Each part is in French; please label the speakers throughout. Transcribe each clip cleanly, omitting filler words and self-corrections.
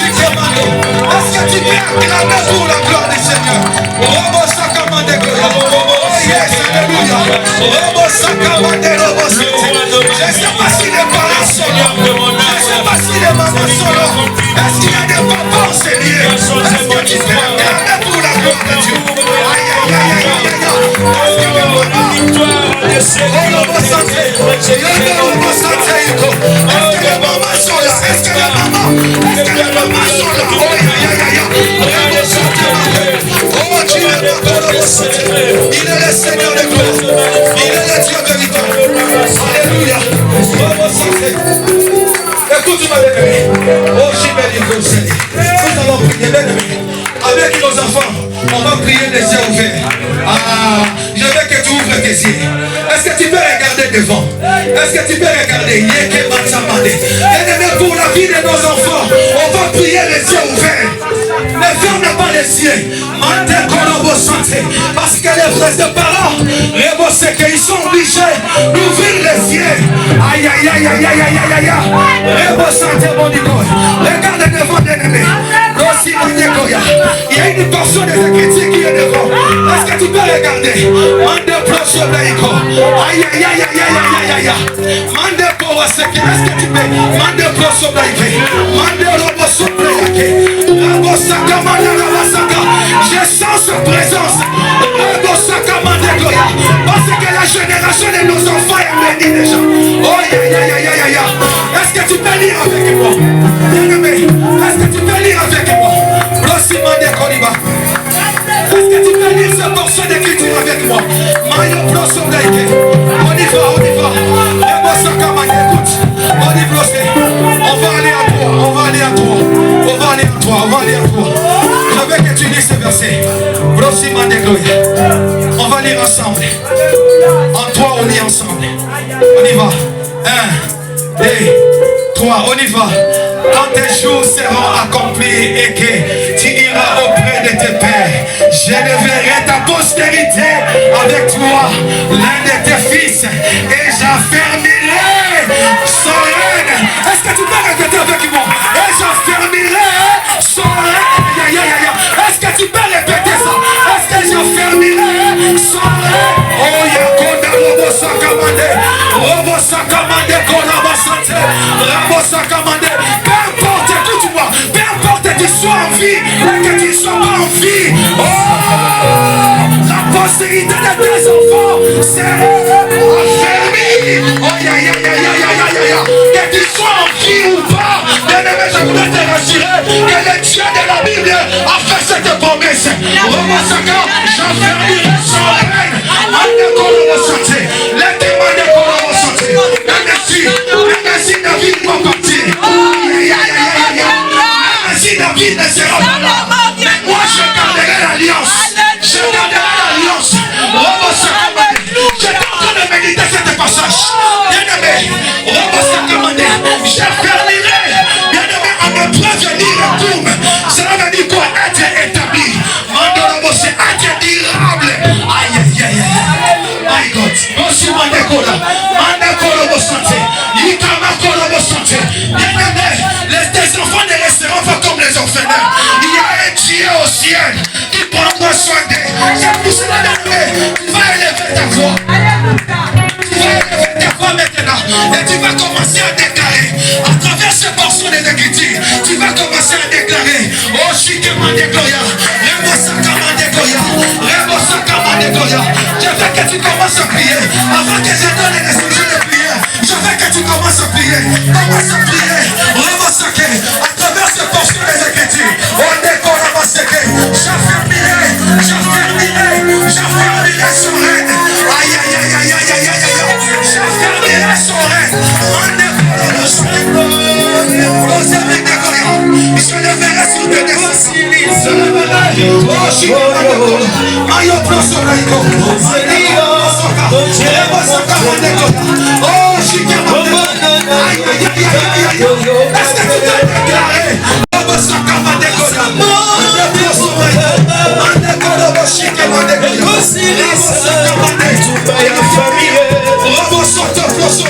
Speaker 1: Est-ce que tu peux acclamer pour la gloire de Dieu? Seigneur. Robo Sakamande Goya. Oh yes, alléluia. Robo Sakamande Robo Sete. Je ne sais pas si les parents sont là. Je ne sais pas si les mamans sont là. Est-ce qu'il y a des papas enseignés? Est-ce que tu peux regarder pour la gloire de Dieu? Aïe, aïe, aïe, aïe, aïe, aïe. Est-ce que les mamans? Est-ce que les mamans sont là? Est-ce que les mamans sont là? Est-ce que les mamans? Est-ce que les mamans sont là? Oh, aïe, aïe, aïe, aïe. Oh, tu es le Dieu. Il est le Seigneur de gloire. Il est le Dieu véritable. Alléluia. Écoute-moi, bien-aimé. Oh, nous allons prier, bien-aimé. Avec nos enfants, on va prier les yeux ouverts. Ah, je veux que tu ouvres tes yeux. Est-ce que tu peux regarder devant? Est-ce que tu peux regarder? Bien-aimé, pour la vie de nos enfants, on va prier les yeux ouverts. Ne ferme pas les yeux. Parce que les frères de parents, c'est qu'ils sont obligés d'ouvrir les yeux. Aïe, aïe, aïe, aïe, aïe, aïe, aïe, aïe. Regarde devant, bien-aimé. Il y a une portion des Écritures qui est devant. Est-ce que tu peux regarder? Mande pro sur l'aïko. Aïe, aïe, aïe, aïe, aïe, aïe, aïe. Mande pro à ce que. Est-ce que tu peux? Mande pro sur l'aïko. Mande robo sur l'aïko. Rabo saka, mande rabo saka. Je sens sa présence. Rabo saka, mande gloria. Parce que la génération de nos enfants est bénie déjà. Oh, aïe, aïe, aïe, aïe, aïe. Est-ce que tu peux lire avec moi? Bien-aimé, est-ce que tu peux lire avec moi? Est-ce que tu peux lire cette portion d'écriture avec moi? On y va, on y va. Écoute, on va aller à toi, on va aller à toi. On va aller à toi, on va aller à toi. Je veux que tu lises ce verset. On va lire ensemble. En toi, on lit ensemble. On y va. 1, 2, 3, on y va. Quand tes jours seront accomplis et que tu iras auprès de tes pères, je leverai ta postérité avec toi, l'un de tes fils, et j'affermirai son règne. Est-ce que tu peux répéter avec moi? Et j'affermirai son règne. Est-ce que tu peux répéter ça? Est-ce que j'affermirai son règne? Oh, Yakonda, Robo Sakamande, Robo Sakamande, Koraba Sante, Robo Sakamande. Peu importe que tu sois en vie ou que tu ne sois pas en vie, oh, la postérité de tes enfants sera affermie. Oh, que tu sois en vie ou pas, bien-aimé, je voudrais te rassurer que le Dieu de la Bible a fait cette promesse. J'affermirai son règne. Même si David va partir, si David ne sera pas là, mais moi je garderai l'alliance. Je garderai l'alliance. J'étais en train de méditer cet passage. Bien-aimé, j'affermirai. Bien-aimé, en épreuve ni retourne. Cela veut dire quoi? Être établi. C'est être durable. Aïe, aïe, aïe, aïe. My God. Aussi, Mandekola. Mandekola, vous sentez. Bien-aimé, tes enfants ne resteront pas comme les orphelins. Il y a un Dieu au ciel qui prendra soin d'eux. C'est pour cela, bien-aimé, tu vas élever ta voix. Tu vas élever ta voix maintenant. Et tu vas commencer à déclarer. À travers ces portions des Écritures, tu vas commencer à déclarer. Oh, Shikemande Gloria. Rebo Sakamande Gloria. Rebo Sakamande Gloria. Je veux que tu commences à prier. Avant que je donne les instructions de prière, je veux que tu commences à prier. Commence à prier. Rebo Saké. À travers ces portions des Écritures, on décolle à Masséké. J'affermirai son règne. Aïe, aïe, aïe, aïe, aïe, aïe, aïe. J'affermirai son règne. On décolle à Masséké. Je leverai sur tes descendants. Je leverai. Oh, Shikemande. Mayo Proso Raiko. Oh, Shikemande. Aïe, aïe, aïe, aïe, aïe. Est-ce que tu t'es déclaré? Oh, Sakamande Koda. Mande Proso Raiko. Mande Koda, Shikemande Koda. Sakamande. Et la famille. Robo Soto Proso.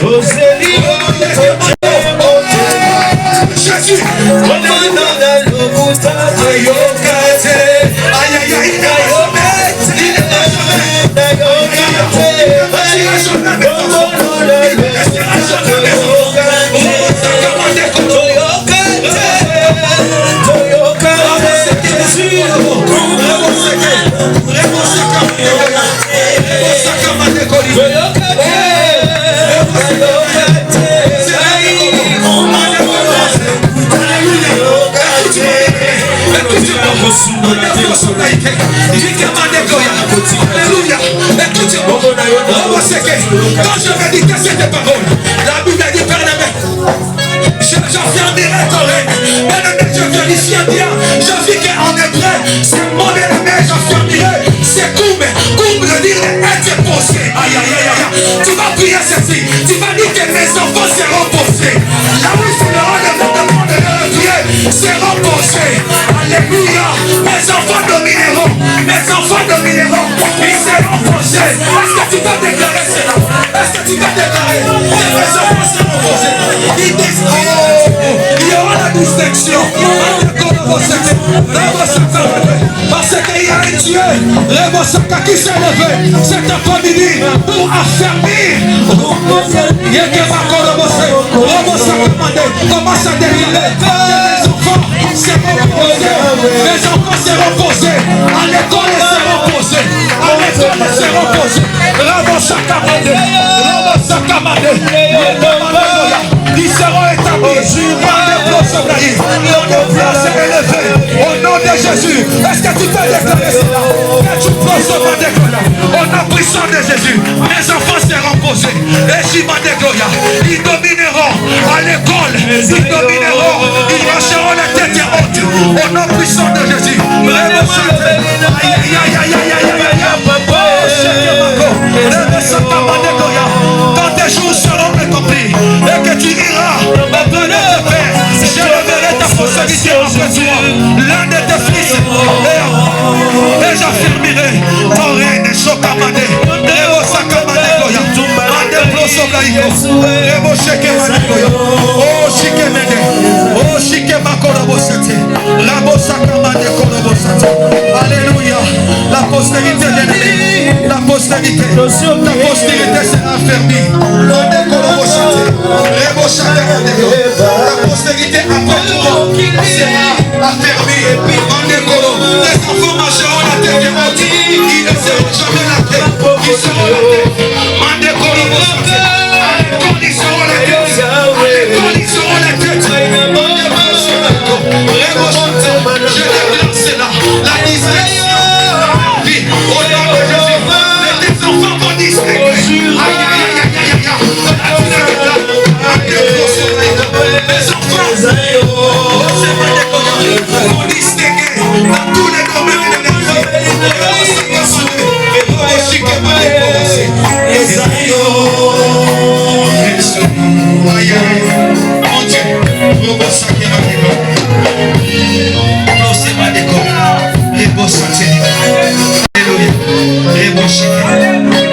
Speaker 1: Jésus. Aïe, aïe, aïe. Quand je méditais cette parole, la Bible dit, Père, j'enfermerai ton règne. Bien-aimé, je vérifie bien. Je vis qu'en hébreu, c'est mon bien-aimé, j'enfermerai. C'est Koum veut dire être posé. Aïe, aïe, aïe, aïe. Tu vas prier ceci. Tu vas dire que mes enfants seront posés. Là où c'est le rôle de mon demande de leur prier, seront posés. Alléluia. Mes enfants domineront. Mes enfants domineront. Ils seront posés. Est-ce que tu vas déclarer cela? Est-ce que tu vas déclarer que mes enfants seront posés? Ils disent, il y aura la distinction. Parce qu'il y a un Dieu qui s'est levé cet après-midi pour affermir. Commence à déclarer que les enfants seront posés. Les enfants seront posés. À l'école, ils seront posés. À l'école, ils seront posés. Ils seront établis par des blocs. Notre place est élevée au nom de Jésus. Est-ce que tu peux déclarer cela? Que tu au nom puissant de Jésus, mes enfants seront posés. Et si Gloria, ils domineront à l'école, ils domineront, ils marcheront la tête haute. Au nom puissant de Jésus. Quand tes jours seront accomplis et que tu iras auprès de tes pères, je leverai ta postérité après toi, l'un de tes fils, et j'affirmerai ton règne. Sokamade, Rebo Sakamade Goya, Mande Bloso Blaïko, Rebo Sheke Made Goya, Oh Shike Mede, Oh Shike Makoro Bosete, Rabo Sakamade Koro Bosete. Alléluia, la postérité de l'ennemi, la postérité sera affermie. Mande Koro Bosete, Rebo Sakamade Goya, la postérité après toi sera affermie. Mande Koro, les enfants marcheront la tête haute, ils ne seront jamais la tête, ils seront la tête. Mande Koro Bosete, à l'école ils seront la tête, à l'école ils seront la tête. Mande Bosete, Rebo Shante, je déclare cela, la distinction, la vie, au nom de Jésus, tes enfants vont distinguer. Aïe, aïe, aïe, aïe, aïe, mes enfants, vont distinguer dans tous les domaines de la vie. Mon Dieu,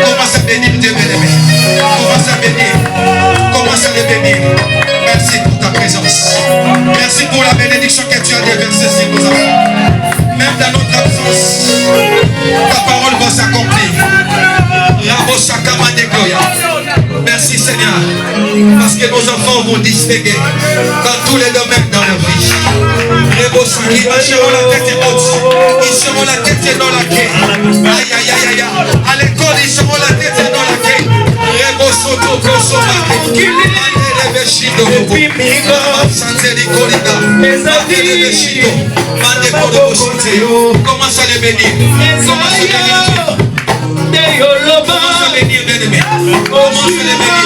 Speaker 1: commence à bénir Dieu bien-aimé. Commence à bénir. Commence à le bénir. Merci pour ta présence. Merci pour la bénédiction que tu as déversée sur nos enfants. Même dans notre absence, ta parole va s'accomplir. Merci Seigneur, parce que nos enfants vont distinguer dans tous les domaines dans leur vie. Ils marcheront la tête haute, ils seront la tête dans la quai. Aïe aïe aïe aïe, à l'école ils seront la tête dans la quai. Commence à les bénir. Commence à les bénir. Commence à bénir, bien-aimé. Commence à les bénir.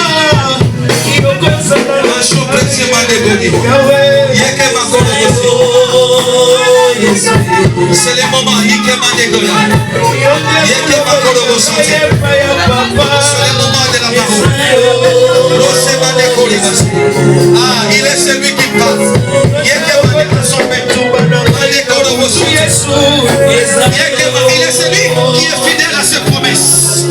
Speaker 1: C'est le moment. C'est le moment de la parole. Ah, il est celui qui parle. Il est celui qui est fidèle à ses promesses.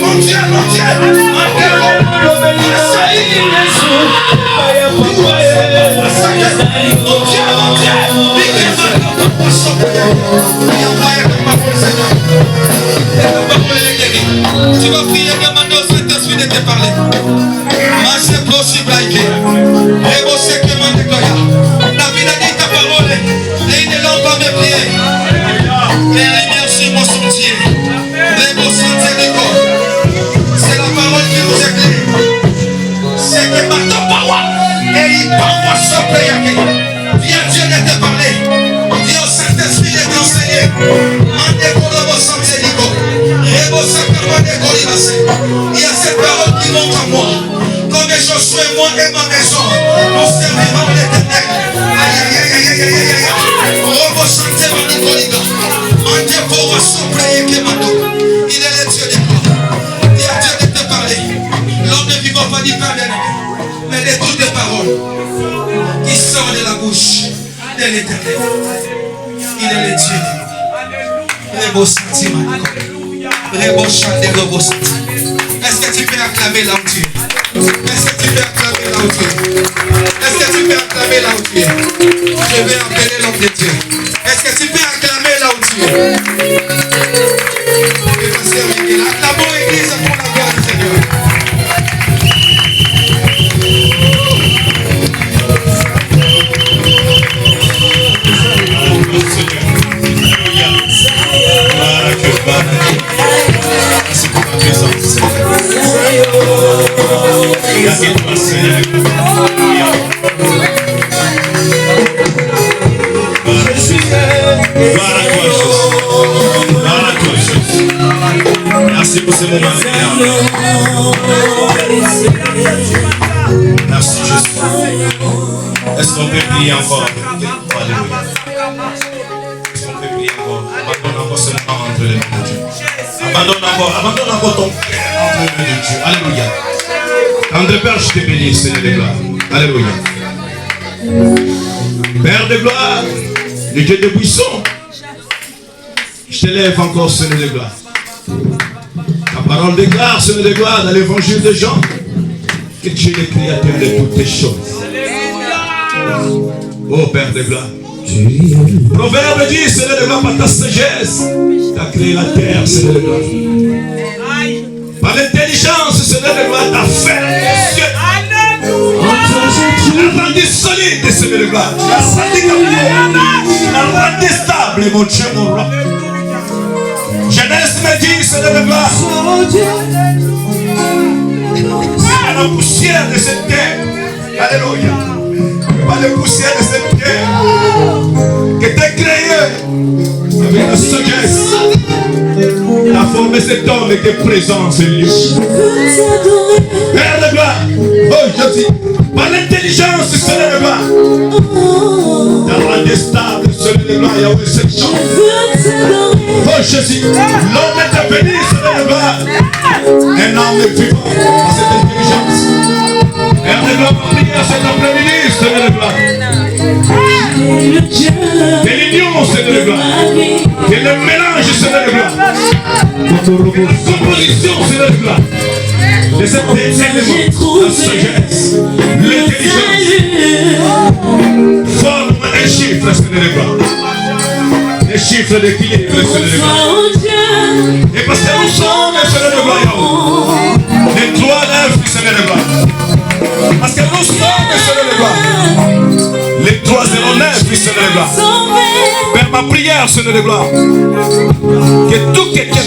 Speaker 1: Mon Dieu, mon Dieu. Mon Dieu, mon Dieu. Tu vas prier demandant au Saint-Esprit de te parler. Mais c'est possible à y et vous savez que mon décloya. La vie a dit ta parole et il ne l'a pas mes pieds. Et merci mon sentier. Les beaux sentiers du corps. C'est la parole qui nous éclaire. C'est que maintenant parole et il parle sur le viens Dieu de te parler. Viens au Saint-Esprit de t'enseigner. Il y a cette parole qui monte à moi. Comme Josué, moi et ma maison, nous servirons l'Éternel. Aïe, aïe, aïe, aïe, aïe, aïe, aïe. Robo santé, mon Nicoliga. Mon Dieu, pour souffler, il est le Dieu des gloires. Il y a Dieu de te parler. L'homme ne vivant pas du pain, mais de toutes les paroles qui sortent de la bouche de l'Éternel. Il est le Dieu des gloires. Robo santé, mon Nicoliga. Est-ce que tu peux acclamer là où tu es? Est-ce que tu peux acclamer là où tu es? Est-ce que tu peux acclamer là où tu es? Je vais appeler l'homme de Dieu. Est-ce que tu peux acclamer là où tu es? Acclamons l'église pour la gloire du Seigneur.
Speaker 2: Merci pour ta présence. Merci pour toi, Seigneur. Gloire à toi, Jésus. Gloire à toi, Jésus. Merci pour ce moment. Merci, Jésus. Est-ce qu'on peut prier encore? Alléluia. Est-ce qu'on peut prier encore? Abandonne encore ce moment entre les mains de Dieu. Abandonne encore ton cœur entre les mains de Dieu. Alléluia. Tendre Père, je te bénis, Seigneur de gloire. Alléluia. Père de gloire, le Dieu de buisson, je t'élève encore, Seigneur de gloire. Ta parole déclare, Seigneur de gloire, dans l'évangile de Jean, que tu es le créateur de toutes les choses. Oh Père de gloire. Proverbe dit, Seigneur de gloire, par ta sagesse, tu as créé la terre, Seigneur de gloire. Par l'intelligence, Seigneur de gloire, tu as fait les cieux. Tu l'as rendu solide, Seigneur de gloire. Tu l'as rendu capable. Tu l'as rendu stable, mon Dieu, mon roi. Genèse me dit, Seigneur de gloire, à la poussière de cette terre. Alléluia. Par la poussière de cette terre que tu as créé avec la sagesse. Tu as formé cet homme et tes présences et lieux. Père de gloire, oh Jésus, par l'intelligence, Seigneur de gloire, tu as rendu stable, Seigneur de gloire, Yahweh, cette chambre. Oh Jésus, l'homme est béni, Seigneur de gloire, un homme vivant par cette intelligence. Père de gloire, prière cet après-midi, Seigneur de gloire. Que l'union, Seigneur de gloire. Que le mélange, Seigneur de gloire. La composition, Seigneur de gloire. De cet élément, la sagesse, l'intelligence, forme un chiffre, Seigneur de gloire. Les chiffres d'équilibre, Seigneur de gloire. Et parce que nous sommes, Seigneur de gloire, les trois lèvres, Seigneur de gloire. Parce que nous sommes, Seigneur de gloire, les 309, Seigneur de gloire. Père, ma prière, Seigneur de gloire, que tout quelqu'un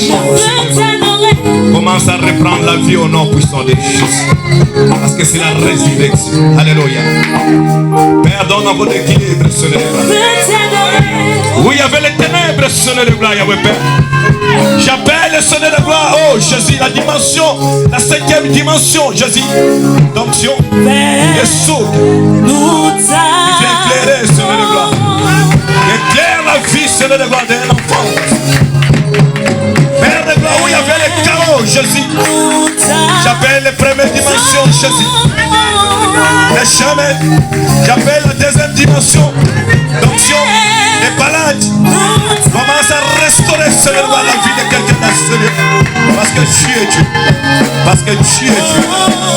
Speaker 2: commence à reprendre la vie au nom puissant de Jésus. Parce que c'est la résurrection. Alléluia. Père, donne un bon équilibre, Seigneur de gloire. Où il y avait les ténèbres, Seigneur de gloire, Yahweh Père. J'appelle le Seigneur de gloire, oh Jésus, la dimension, la 5e dimension, Jésus, d'onction, et soude. Viens éclairer, Seigneur de gloire. Éclaire la vie, Seigneur de gloire, d'un enfant. Père de gloire, où il y avait les carreaux, Jésus. J'appelle les premières dimensions, Jésus. Les chemins, j'appelle la 2e dimension, d'onction. Les malades commencent à restaurer, Seigneur, la vie de quelqu'un dans ce lieu. Parce que tu es Dieu. Parce que tu es Dieu.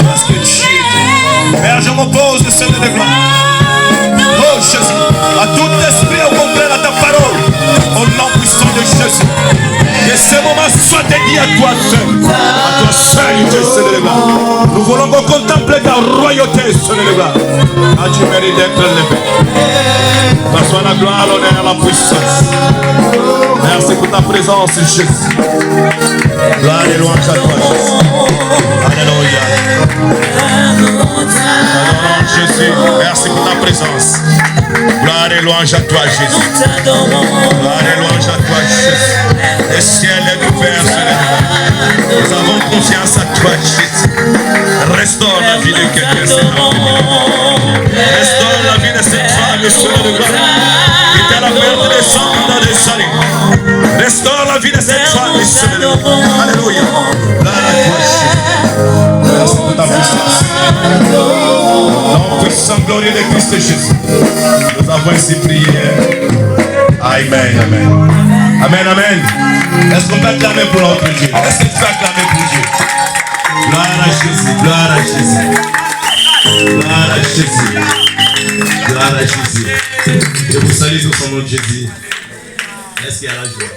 Speaker 2: Parce que tu es Dieu. Père, je m'oppose, Seigneur de gloire. Oh moment soit dédié à toi seul. À toi seul, Dieu, Seigneur. Nous voulons qu'on contemple ta royauté, Seigneur. Ah, tu mérites d'être élevé. Par soit la gloire, l'honneur et la puissance. Merci pour ta présence, Jésus. Gloire et louange à toi, Jésus. Alléluia. Jésus, merci pour ta présence. Gloire et louange à toi, Jésus. Gloire et louange à toi, Jésus. Le ciel est ouvert, Seigneur. Nous avons confiance à toi, Jésus. Restaure la vie de quelqu'un, Seigneur. Restaure la vie de cette femme, Seigneur de gloire, qui était la perte des sang dans le salut. Restaure la vie de cette femme, Seigneur de gloire. Alléluia. Gloire à toi, Jésus. Merci pour ta puissance. Nom puissant, glorieux de Christ Jésus. Nous avons ainsi prié. Amen, amen. Amen, amen. Est-ce qu'on peut acclamer pour notre Dieu? Est-ce que tu peux acclamer pour Dieu? Gloire à Jésus, gloire à Jésus. Gloire à Jésus. Gloire à Jésus. Je vous salue dans son nom de Jésus. Est-ce qu'il y a la joie?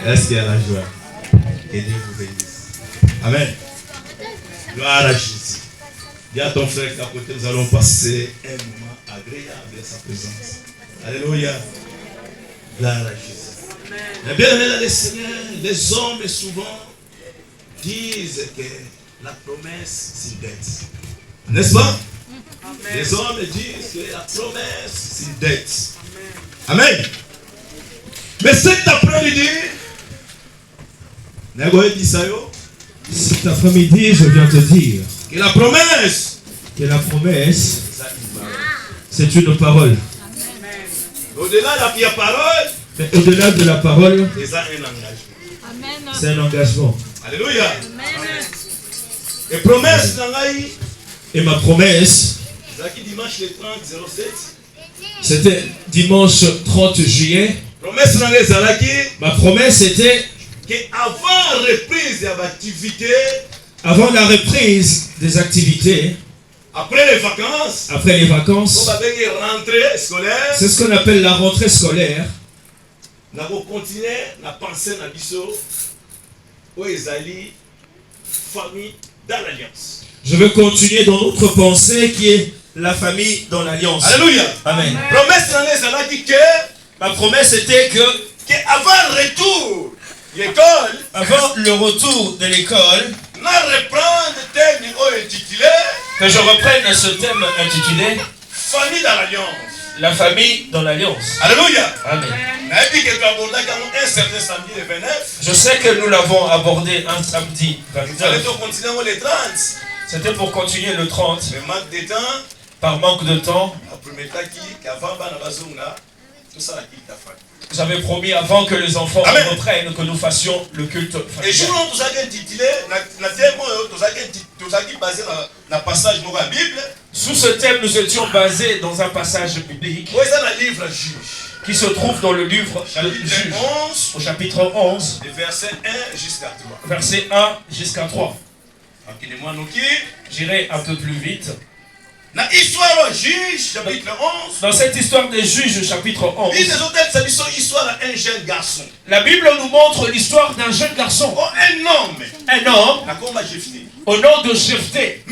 Speaker 2: Est-ce qu'il y a la joie? Que Dieu vous bénisse. Amen. Gloire à Jésus. Dis à ton frère qu'à côté, nous allons passer un moment agréable à sa présence. Alléluia. Gloire à Jésus. Mais bien aimé dans le Seigneur, les hommes souvent disent que la promesse c'est dette. N'est-ce pas? Amen. Les hommes disent que la promesse c'est dette. Amen. Amen. Mais cet après-midi,
Speaker 3: cet après-midi, je viens te dire
Speaker 2: que la promesse,
Speaker 3: c'est une parole.
Speaker 2: Au-delà de la parole,
Speaker 3: mais au-delà de la parole,
Speaker 2: c'est un engagement.
Speaker 3: C'est un engagement.
Speaker 2: Alléluia. Et promesse,
Speaker 3: et ma promesse,
Speaker 2: dimanche le 30-07,
Speaker 3: c'était dimanche 30 juillet. Ma promesse était
Speaker 2: qu'avant reprise d'activité,
Speaker 3: avant la reprise des activités,
Speaker 2: après les vacances,
Speaker 3: c'est ce qu'on appelle la rentrée scolaire. Je veux continuer dans notre pensée qui est la famille dans l'alliance.
Speaker 2: Alléluia.
Speaker 3: Amen. Ma promesse était que
Speaker 2: avant retour l'école,
Speaker 3: avant le retour de l'école, que je reprenne ce thème intitulé
Speaker 2: Famille dans l'alliance.
Speaker 3: La famille dans l'alliance.
Speaker 2: Alléluia.
Speaker 3: Amen.
Speaker 2: Un certain samedi le 29.
Speaker 3: Je sais que nous l'avons abordé un samedi 29. C'était pour continuer le 30.
Speaker 2: Mais manque de temps.
Speaker 3: Par manque de temps. J'avais promis avant que les enfants reprennent que nous fassions le culte familial.
Speaker 2: Et jour où nous avons intitulé,
Speaker 3: sous ce thème, nous étions basés dans un passage biblique qui se trouve dans le livre de Juge, au chapitre 11,
Speaker 2: verset 1 jusqu'à 3.
Speaker 3: Verset 1 jusqu'à 3. J'irai un peu plus vite. Dans cette histoire des Juges, chapitre 11, la Bible nous montre l'histoire d'un jeune garçon. Un homme au nom de Jephthé.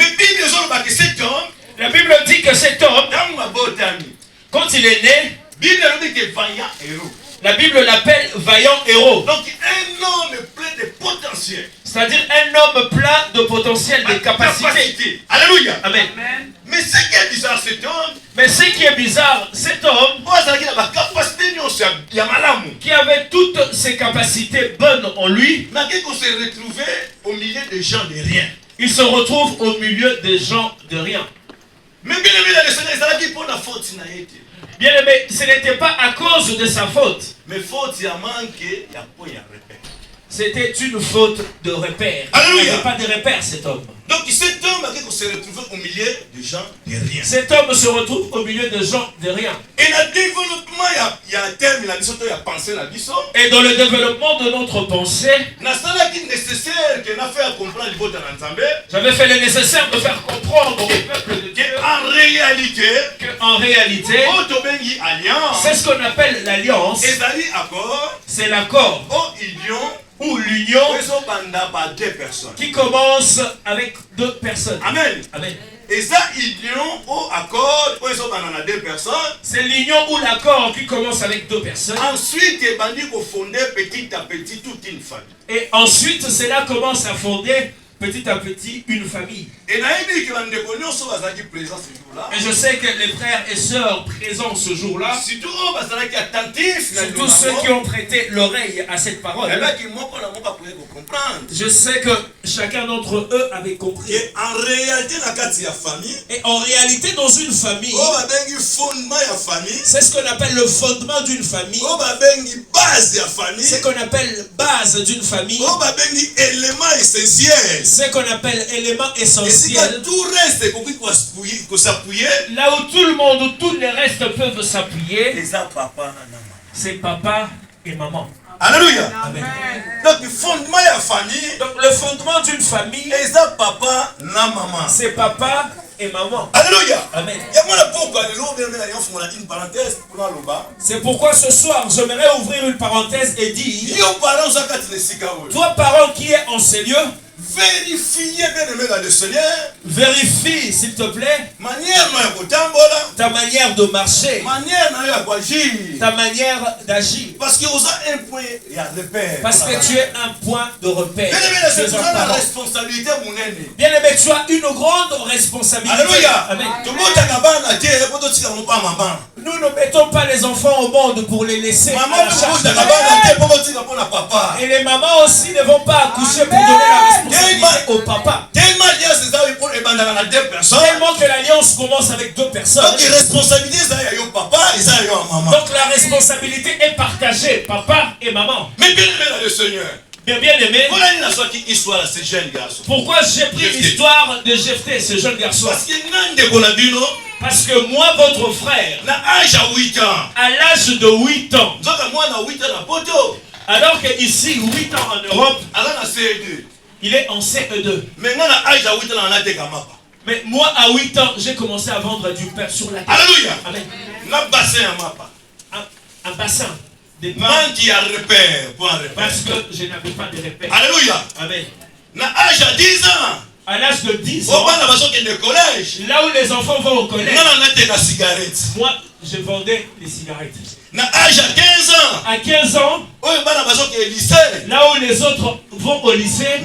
Speaker 3: La Bible dit que cet homme, quand il est né, la Bible l'appelle vaillant héros.
Speaker 2: Donc un homme plein de potentiel.
Speaker 3: C'est-à-dire un homme plein de potentiel, de capacités.
Speaker 2: Alléluia.
Speaker 3: Amen.
Speaker 2: Mais ce qui est bizarre, cet homme,
Speaker 3: qui avait toutes ses capacités bonnes en lui,
Speaker 2: se retrouvé au milieu des gens de rien.
Speaker 3: Il se retrouve au milieu des gens de rien.
Speaker 2: Mais bien aimé dans le Seigneur, pour la faute,
Speaker 3: bien aimé, ce n'était pas à cause de sa faute.
Speaker 2: Mais faute, il y a manqué, il y a pas de repère.
Speaker 3: C'était une faute de repère.
Speaker 2: Alléluia.
Speaker 3: Il n'avait pas de repère, cet homme.
Speaker 2: Donc cet homme se retrouve au milieu des gens de rien.
Speaker 3: Cet homme se retrouve au milieu des gens de rien.
Speaker 2: Et le développement, il y a un terme, il y a pensé la vision.
Speaker 3: Et dans le développement de notre pensée, j'avais fait le nécessaire de faire comprendre au peuple de Dieu qu'en réalité, c'est ce qu'on appelle l'alliance. C'est l'accord ou l'union
Speaker 2: par deux personnes.
Speaker 3: qui commence avec 2 personnes.
Speaker 2: Amen.
Speaker 3: Amen.
Speaker 2: Et ça, union ou accord, deux personnes.
Speaker 3: C'est l'union ou l'accord qui commence avec 2 personnes.
Speaker 2: Ensuite, il va fonder petit à petit toute une famille.
Speaker 3: Et ensuite, cela commence à fonder petit à petit une famille.
Speaker 2: Et
Speaker 3: je sais que les frères et sœurs présents ce jour-là, surtout ceux qui ont prêté l'oreille à cette parole, je sais que chacun d'entre eux avait compris.
Speaker 2: Et en réalité,
Speaker 3: dans une famille, c'est ce qu'on appelle le fondement d'une famille, c'est ce qu'on appelle base d'une famille, ce qu'on appelle élément essentiel. Là où tout le monde, où tous les restes peuvent s'appuyer, c'est papa et maman.
Speaker 2: Alléluia.
Speaker 3: Amen.
Speaker 2: Donc le fondement de la famille.
Speaker 3: Donc le fondement d'une famille,
Speaker 2: papa et maman.
Speaker 3: C'est papa et maman.
Speaker 2: Alléluia.
Speaker 3: Amen.
Speaker 2: C'est
Speaker 3: pourquoi ce soir, j'aimerais ouvrir une parenthèse et dire, toi parent qui est en ces lieux,
Speaker 2: vérifiez bien aimé dans le Seigneur.
Speaker 3: Vérifie s'il te plaît ta manière de marcher, ta manière d'agir.
Speaker 2: Parce que vous avez un point et un repère.
Speaker 3: Parce que tu es un point de repère.
Speaker 2: Bien aimé,
Speaker 3: tu as une grande responsabilité.
Speaker 2: Alléluia.
Speaker 3: Amen.
Speaker 2: Nous
Speaker 3: ne mettons pas les enfants au monde pour les laisser à la charge de
Speaker 2: papa.
Speaker 3: Et les mamans aussi ne vont pas accoucher pour donner la responsabilité au papa. Tellement que l'alliance commence avec 2 personnes.
Speaker 2: Donc
Speaker 3: la responsabilité est partagée, papa et maman.
Speaker 2: Mais bien aimé dans le Seigneur.
Speaker 3: Bien aimé.
Speaker 2: Pourquoi
Speaker 3: j'ai pris l'histoire de Jephthé, ce jeune garçon?
Speaker 2: Parce
Speaker 3: que moi, votre frère, à l'âge de 8 ans, alors qu'ici, 8 ans en Europe, il est en CE2. Mais moi, à 8 ans, j'ai commencé à vendre du pain sur la terre.
Speaker 2: Alléluia.
Speaker 3: Amen. Un bassin.
Speaker 2: Des pains qui a repère pour un repère.
Speaker 3: Parce que je n'avais pas de repère.
Speaker 2: Alléluia.
Speaker 3: Amen.
Speaker 2: À 10 ans.
Speaker 3: À l'âge de 10 ans, là où les enfants vont au collège, moi, je vendais les cigarettes.
Speaker 2: À 15 ans,
Speaker 3: à 15 ans, là où les autres vont au lycée,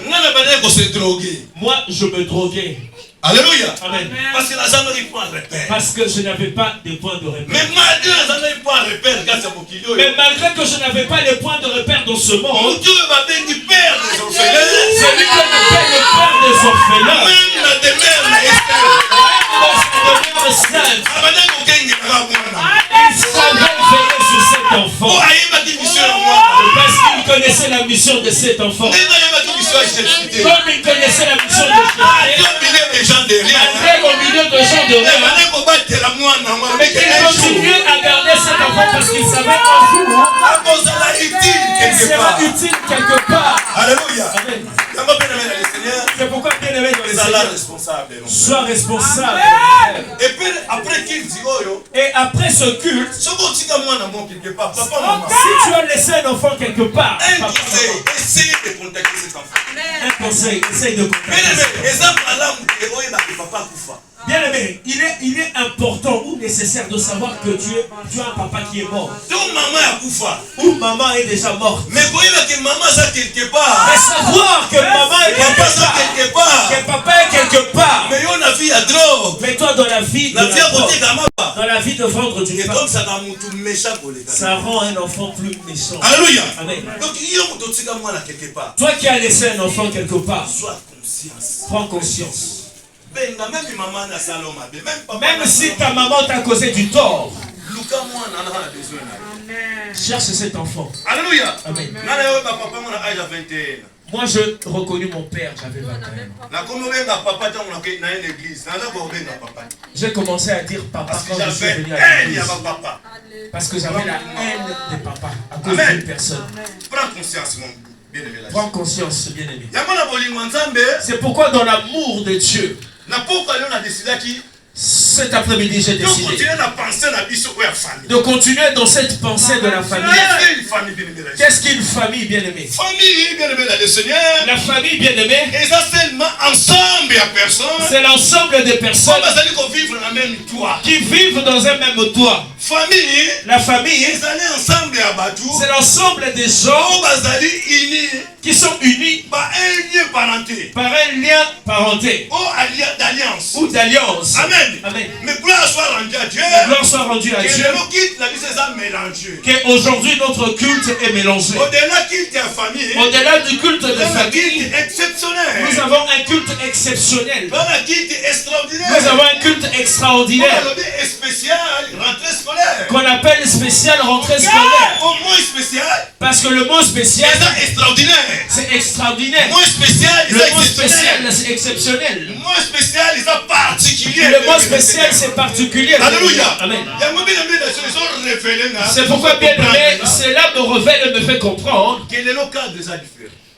Speaker 3: moi, je me droguais.
Speaker 2: Alléluia.
Speaker 3: Amen.
Speaker 2: Parce que la gendarmerie point repère.
Speaker 3: Parce que je n'avais pas de point de repère.
Speaker 2: Mais malgré la gendarmerie point repère,
Speaker 3: mais malgré que je n'avais pas les points de repère dans ce monde,
Speaker 2: Dieu m'a béni père des orphelins.
Speaker 3: C'est lui qui m'appelle le père des orphelins.
Speaker 2: Même la demeure
Speaker 3: il savait veiller sur cet enfant. Parce qu'il connaissait la mission de cet enfant. Comme il connaissait la mission de Jephthé. Malgré au milieu de gens de rien. Mais qu'il continuait à garder cet enfant parce qu'il savait un jour qu'il sera utile quelque part.
Speaker 2: Alléluia.
Speaker 3: Amen. C'est pourquoi bien aimé dans les Seigneurs, sois responsable.
Speaker 2: Et puis après qu'il dit
Speaker 3: et après ce culte, si tu as laissé un enfant quelque part,
Speaker 2: essaye de contacter cet enfant.
Speaker 3: Un conseil, essaye de contacter. Bien aimé, il est important ou nécessaire de savoir que tu as un papa qui est mort. Ou maman est déjà morte.
Speaker 2: Mais que maman est quelque part.
Speaker 3: Mais savoir que maman est quelque part. Que papa est quelque part.
Speaker 2: Mais on a vie à drogue.
Speaker 3: Mais toi dans la vie de
Speaker 2: dans
Speaker 3: la vie de vendre du pain.
Speaker 2: Donc ça
Speaker 3: rend un enfant plus méchant.
Speaker 2: Alléluia.
Speaker 3: Amen.
Speaker 2: Donc quelque part.
Speaker 3: Toi qui as laissé un enfant quelque part.
Speaker 2: Sois conscience.
Speaker 3: Prends conscience.
Speaker 2: Même
Speaker 3: si ta maman t'a causé du tort, cherche cet enfant.
Speaker 2: Alléluia.
Speaker 3: Amen. Moi, je reconnus mon père, j'avais 21 ans. J'ai commencé à dire papa quand je suis venu à l'église. Parce que j'avais la haine de papa à cause d'une personne.
Speaker 2: Prends conscience, mon bien-aimé.
Speaker 3: Prends conscience, bien-aimé. C'est pourquoi dans l'amour de Dieu, Cet après-midi, j'ai
Speaker 2: Donc,
Speaker 3: décidé
Speaker 2: continuez à penser la vie sur la famille.
Speaker 3: de continuer dans cette pensée de la famille.
Speaker 2: Qu'est-ce qu'une famille bien-aimée?
Speaker 3: Qu'est-ce qu'une famille bien-aimée?
Speaker 2: Famille bien-aimée dans le Seigneur.
Speaker 3: La famille bien-aimée,
Speaker 2: Et ça seulement ensemble à personne.
Speaker 3: c'est l'ensemble des personnes
Speaker 2: On va dire vivre dans le même toit.
Speaker 3: qui vivent dans un même toit.
Speaker 2: Famille.
Speaker 3: La famille,
Speaker 2: Ils allaient ensemble à Badou.
Speaker 3: c'est l'ensemble des gens
Speaker 2: On va dire unis.
Speaker 3: qui sont unis
Speaker 2: Par un lien parenté.
Speaker 3: par un lien parenté
Speaker 2: Ou d'alliance.
Speaker 3: ou d'alliance.
Speaker 2: Amen.
Speaker 3: Amen.
Speaker 2: Mais gloire soit rendue à Dieu.
Speaker 3: Gloire soit rendue à
Speaker 2: Que
Speaker 3: Dieu.
Speaker 2: le quitte la vie, c'est ça mélangé.
Speaker 3: Qu'aujourd'hui notre culte est mélangé.
Speaker 2: Au-delà quitte la famille.
Speaker 3: Au-delà du culte de
Speaker 2: Dans la
Speaker 3: famille,
Speaker 2: culte exceptionnel.
Speaker 3: nous avons un culte exceptionnel.
Speaker 2: Dans la culte extraordinaire.
Speaker 3: Nous avons un culte
Speaker 2: On
Speaker 3: extraordinaire
Speaker 2: va dire spécial, rentrée scolaire.
Speaker 3: qu'on appelle spécial rentrée scolaire.
Speaker 2: Au moins spécial,
Speaker 3: Parce que le mot spécial,
Speaker 2: c'est ça extraordinaire.
Speaker 3: c'est extraordinaire.
Speaker 2: Le mot spécial,
Speaker 3: Le
Speaker 2: c'est
Speaker 3: mot spécial,
Speaker 2: exceptionnel.
Speaker 3: c'est exceptionnel.
Speaker 2: Le mot spécial, c'est particulier.
Speaker 3: Le mot spécial, c'est particulier.
Speaker 2: Alléluia.
Speaker 3: Amen.
Speaker 2: Il y a un bien aimé dans ce sont révélés là.
Speaker 3: C'est pourquoi, bien aimé, cela me révèle et me fait comprendre
Speaker 2: Quel est le cadre des différents?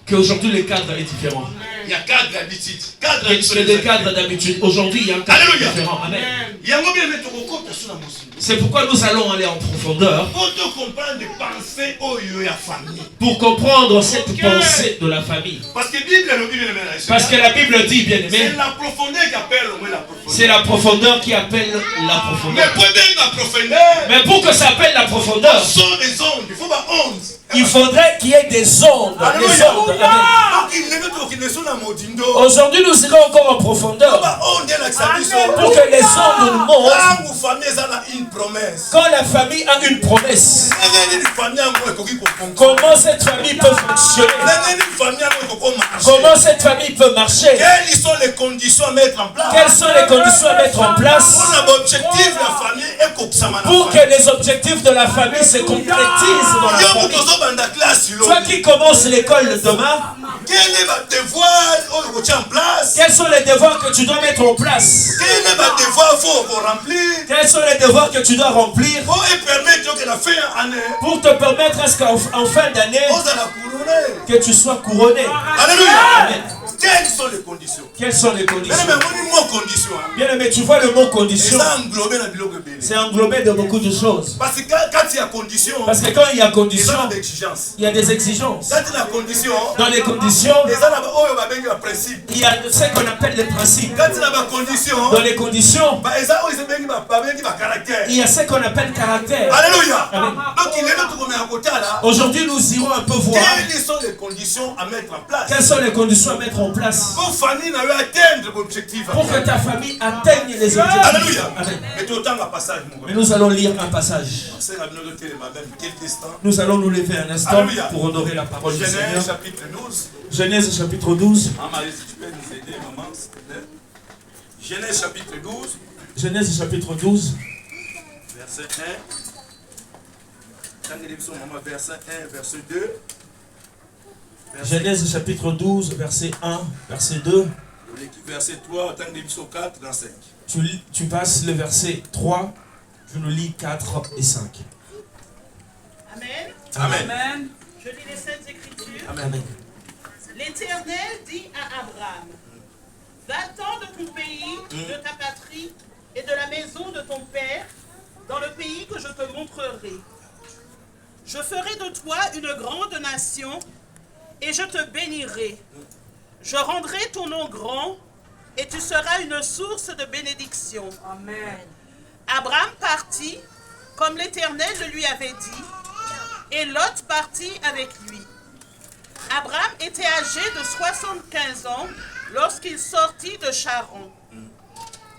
Speaker 3: qu'aujourd'hui le cadre est différent.
Speaker 2: Il y a cadre d'habitude. Cadre
Speaker 3: C'est des cadres d'habitude. Aujourd'hui, il y a un cadre
Speaker 2: Alléluia.
Speaker 3: différent. Amen.
Speaker 2: Il y a un bien aimé ton compte sur la musique.
Speaker 3: C'est pourquoi nous allons aller en profondeur
Speaker 2: Pour te comprendre des pensées au lieu de la famille.
Speaker 3: pour comprendre cette pensée de la famille.
Speaker 2: Parce que Bible est le bien aimé.
Speaker 3: Parce que la Bible dit, bien
Speaker 2: c'est
Speaker 3: aimé,
Speaker 2: la profondeur qui appelle au moins la profondeur.
Speaker 3: c'est la profondeur qui appelle la
Speaker 2: Mais
Speaker 3: profondeur.
Speaker 2: pour bien la profondeur,
Speaker 3: Mais pour que ça appelle la profondeur,
Speaker 2: ce sont des ondes. Il faut pas ondes.
Speaker 3: il faudrait qu'il y ait des ondes. Des
Speaker 2: Alléluia.
Speaker 3: ondes. Amen.
Speaker 2: Donc il est notre qui ne sont la modindo.
Speaker 3: Aujourd'hui, nous irons encore en profondeur pour que les ondes nous montrent
Speaker 2: Quand vous famille ça a une promesse.
Speaker 3: quand la famille a une promesse. Comment cette famille peut fonctionner? Comment cette famille peut marcher?
Speaker 2: Quelles sont les conditions à mettre en place?
Speaker 3: Quelles sont les conditions à mettre en place pour que les objectifs de la famille se concrétisent dans la famille? Toi qui commences l'école demain,
Speaker 2: quel est votre devoir au en place?
Speaker 3: quels sont les devoirs que tu dois mettre en place?
Speaker 2: Quel est votre devoir faut remplir?
Speaker 3: Quels sont les devoirs que tu dois remplir
Speaker 2: Pour permettre que la fin année,
Speaker 3: pour te permettre à ce qu'en fin d'année,
Speaker 2: on a la couronne.
Speaker 3: que tu sois couronné?
Speaker 2: Alléluia.
Speaker 3: Amen.
Speaker 2: Quelles sont les conditions?
Speaker 3: Quelles sont les conditions?
Speaker 2: Mais moi condition.
Speaker 3: Bien aimé, tu vois le mot
Speaker 2: Et
Speaker 3: condition,
Speaker 2: ça englobé dans le biloko belé.
Speaker 3: c'est englobé de beaucoup de choses.
Speaker 2: Parce que quand il y a condition,
Speaker 3: Parce que quand il y a
Speaker 2: il y
Speaker 3: condition,
Speaker 2: a des exigences.
Speaker 3: il y a des exigences.
Speaker 2: Quand il y a condition,
Speaker 3: Dans les conditions,
Speaker 2: les gens ont un principe.
Speaker 3: il y a ce qu'on appelle les principes.
Speaker 2: Quand il y a une condition,
Speaker 3: Dans les conditions,
Speaker 2: les gens ont un caractère.
Speaker 3: il y a ce qu'on appelle caractère.
Speaker 2: Alléluia.
Speaker 3: Amen.
Speaker 2: Donc il est notre comme à côté là.
Speaker 3: Aujourd'hui, nous irons un peu voir
Speaker 2: Quelles sont les conditions à mettre en place
Speaker 3: quelles sont les conditions à mettre en place
Speaker 2: pour famille n'a eu atteindre l'objectif?
Speaker 3: pour que ta famille atteigne les objectifs.
Speaker 2: Alléluia.
Speaker 3: Amen.
Speaker 2: Mais tu autant un passage, mon
Speaker 3: Mais
Speaker 2: gars.
Speaker 3: nous allons lire un passage.
Speaker 2: C'est la minute de madame, quelques instants.
Speaker 3: Nous allons nous lever un instant
Speaker 2: Alléluia.
Speaker 3: pour honorer la parole du Seigneur.
Speaker 2: Genèse chapitre 12.
Speaker 3: Genèse chapitre 12.
Speaker 2: Maman, si tu peux nous aider, maman, s'il te plaît. Genèse chapitre 12,
Speaker 3: Genèse chapitre 12.
Speaker 2: verset 1. Quand il est sur maman, verset 1, verset 2.
Speaker 3: Genèse chapitre 12, verset 1, verset 2.
Speaker 2: Verset 3, tant qu'il est sur 4, dans 5.
Speaker 3: Tu passes le verset 3, je nous lis 4 et 5.
Speaker 4: Amen.
Speaker 2: Amen.
Speaker 4: Amen. Je lis les Saintes Écritures.
Speaker 3: Amen.
Speaker 4: L'Éternel dit à Abraham, va-t'en de ton pays, de ta patrie et de la maison de ton père, dans le pays que je te montrerai. Je ferai de toi une grande nation et je te bénirai. Je rendrai ton nom grand et tu seras une source de bénédiction.
Speaker 5: Amen.
Speaker 4: Abraham partit comme l'Éternel le lui avait dit, et Lot partit avec lui. Abraham était âgé de 75 ans lorsqu'il sortit de Charan.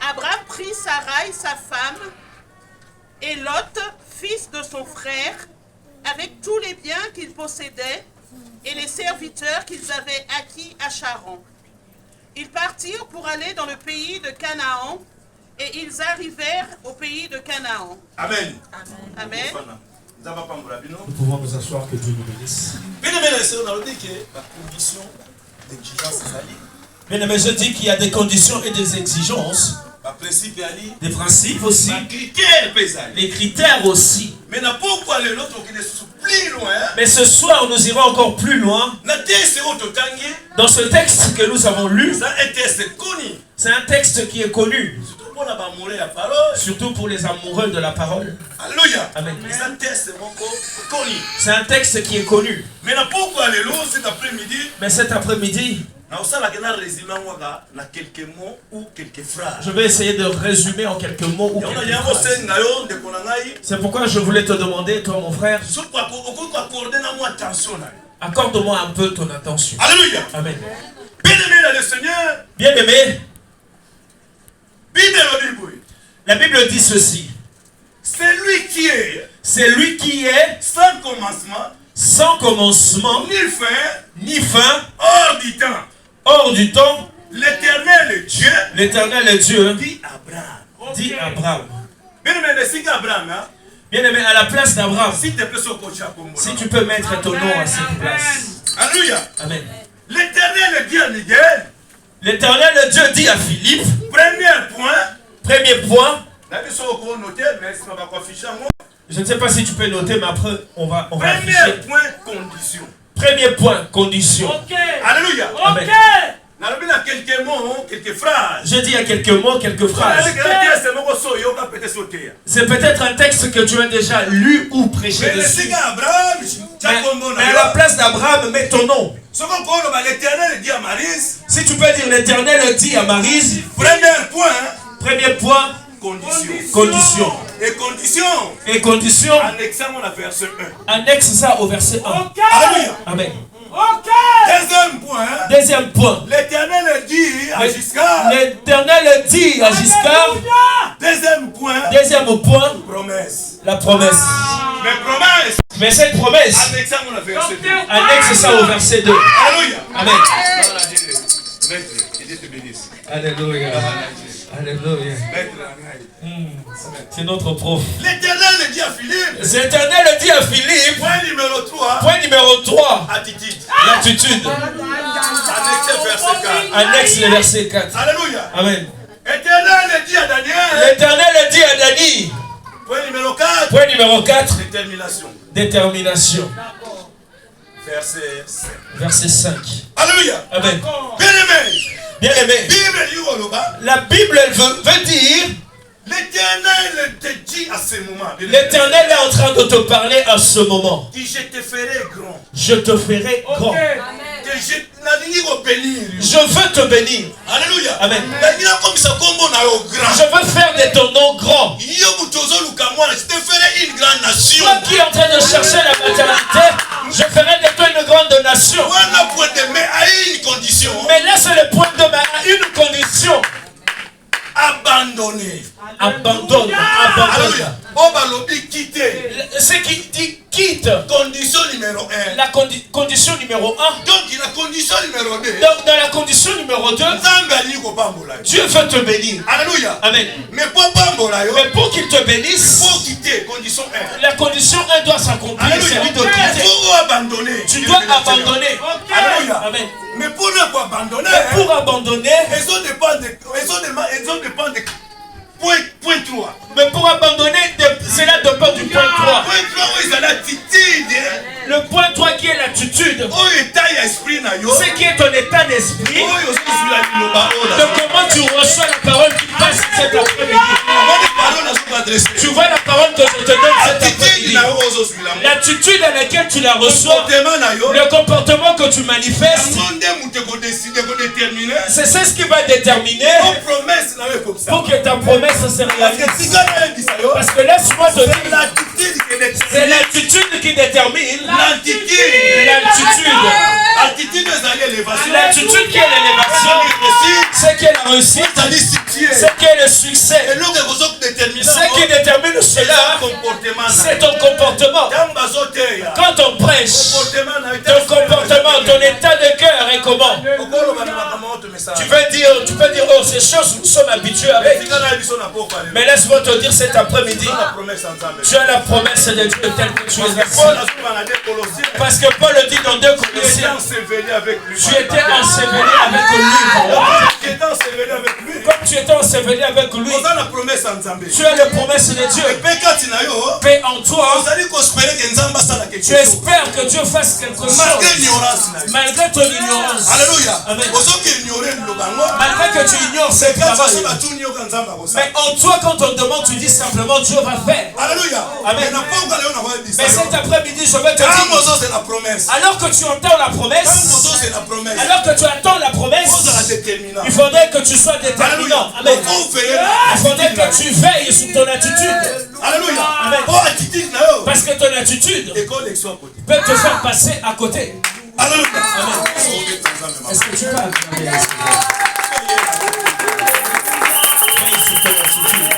Speaker 4: Abraham prit Sarai, sa femme, et Lot, fils de son frère, avec tous les biens qu'ils possédaient et les serviteurs qu'ils avaient acquis à Charan. Ils partirent pour aller dans le pays de Canaan, et ils arrivèrent au pays de Canaan.
Speaker 2: Amen.
Speaker 4: Amen.
Speaker 3: Nous pouvons nous asseoir, que Dieu nous bénisse. Bien aimé, je dis qu'il y a des conditions et des exigences, des principes aussi, les critères aussi. Mais ce soir, nous irons encore plus loin. Dans ce texte que nous avons lu, c'est un texte qui est connu. Surtout pour les amoureux de la parole.
Speaker 2: Alléluia.
Speaker 3: Amen.
Speaker 2: C'est
Speaker 3: un texte qui est connu.
Speaker 2: Mais pourquoi cet après-midi?
Speaker 3: Mais cet après-midi, je vais essayer de résumer en quelques mots ou quelques phrases. C'est pourquoi je voulais te demander, toi mon frère, accorde-moi un peu ton attention.
Speaker 2: Alléluia.
Speaker 3: Amen.
Speaker 2: Bien-aimé dans le Seigneur,
Speaker 3: bien-aimé, la Bible dit ceci.
Speaker 2: C'est lui qui est sans commencement, ni fin, hors du temps. L'éternel Dieu dit Abraham.
Speaker 3: Bien-aimé, à la place d'Abraham, si tu peux mettre ton nom à cette place.
Speaker 2: Alléluia.
Speaker 3: Amen.
Speaker 2: L'éternel dit à Miguel.
Speaker 3: L'éternel Dieu dit à Philippe. Premier point. Je ne sais pas si tu peux noter, mais après on va afficher. Premier point, condition.
Speaker 2: Okay. Alléluia.
Speaker 3: Amen.
Speaker 2: Quelques mots, quelques phrases.
Speaker 3: Je dis à quelques mots, quelques phrases. C'est peut-être un texte que tu as déjà lu ou prêché dessus. Mais à la place d'Abraham, mets ton nom. Si tu peux dire l'éternel dit à Maryse. Premier point. Condition. Et condition. Annexe ça au verset 1.
Speaker 2: Okay.
Speaker 3: Amen.
Speaker 2: Okay.
Speaker 3: Deuxième point.
Speaker 2: L'éternel dit à Giscard. Deuxième point. Promesse.
Speaker 3: La promesse. Mais cette promesse. Annexe ça au verset 2.
Speaker 2: Alléluia.
Speaker 3: Amen.
Speaker 2: Dieu te bénisse.
Speaker 3: Alléluia. Alléluia. C'est notre prof.
Speaker 2: L'éternel dit à Philippe. Point numéro 3.
Speaker 3: L'attitude. Annexe le verset 4.
Speaker 2: Alléluia.
Speaker 3: Amen.
Speaker 2: L'éternel dit à Daniel. Point numéro 4.
Speaker 3: Détermination. Verset 5.
Speaker 2: Alléluia.
Speaker 3: Amen.
Speaker 2: Bien-aimé.
Speaker 3: La Bible veut dire.
Speaker 2: L'éternel te dit à ce moment.
Speaker 3: L'éternel est en train de te parler à ce moment.
Speaker 2: Je te ferai grand.
Speaker 3: Je te ferai grand. Je veux te bénir.
Speaker 2: Alléluia.
Speaker 3: Amen.
Speaker 2: Je
Speaker 3: veux faire de ton nom grand. Toi qui es en train de chercher la maternité, je ferai de toi une grande nation. Mais là c'est le point de main à une condition.
Speaker 2: Abandonner.
Speaker 3: Abandonne. C'est qui dit quitte.
Speaker 2: Condition numéro 1.
Speaker 3: La condition numéro 1.
Speaker 2: Donc la condition numéro 2.
Speaker 3: Donc dans la condition numéro 2, Dieu veut te bénir.
Speaker 2: Alléluia.
Speaker 3: Amen.
Speaker 2: Mais pour
Speaker 3: qu'il te bénisse,
Speaker 2: faut quitter. Condition 1.
Speaker 3: La condition 1 doit s'accomplir. C'est lui de quitter. Tu dois abandonner.
Speaker 2: Alléluia.
Speaker 3: Amen.
Speaker 2: Mais pour ne pas abandonner, ils ont dépend de point 3.
Speaker 3: Mais pour abandonner, cela dépend du point 3. Le point 3 qui est l'attitude. C'est qui est ton état d'esprit. De comment tu reçois la parole qui passe cet après-midi. Tu vois la parole que je te donne cet après-midi. L'attitude à laquelle tu la reçois. Le comportement que tu manifestes. C'est ce qui va déterminer pour que ta promesse se réalise. Parce que laisse-moi te dire, c'est l'attitude qui détermine l'attitude qui est l'élévation, ce qui est la réussite, ce qui est le succès. Ce qui détermine cela, c'est ton comportement. Quand on prêche, ton comportement, ton état de cœur est comment? Tu peux dire, oh, ces choses, nous sommes habitués avec. Mais laisse-moi te dire cet après-midi, tu as la promesse de Dieu telle que tu es assis. Parce que Paul dit dans 2 Corinthiens, tu étais enseveli avec lui. Comme tu étais enseveli avec lui, tu as la promesse de Dieu. Paix en toi. Tu espères que Dieu fasse quelque chose malgré ton ignorance.
Speaker 2: Alléluia.
Speaker 3: Amen. Malgré que tu ignores cette parole. Mais en toi, quand on te demande, tu dis simplement Dieu va faire.
Speaker 2: Alléluia.
Speaker 3: Amen. Mais cet après-midi, je vais te dire, alors que tu entends la promesse, alors que tu attends la promesse, il faudrait que tu sois déterminant. Amen. Il faudrait que tu veilles sur ton attitude.
Speaker 2: Alléluia.
Speaker 3: Amen. Parce que ton attitude peut te faire passer à côté.
Speaker 2: Alléluia.
Speaker 3: Amen. Est-ce que tu parles? Veille sur ton attitude.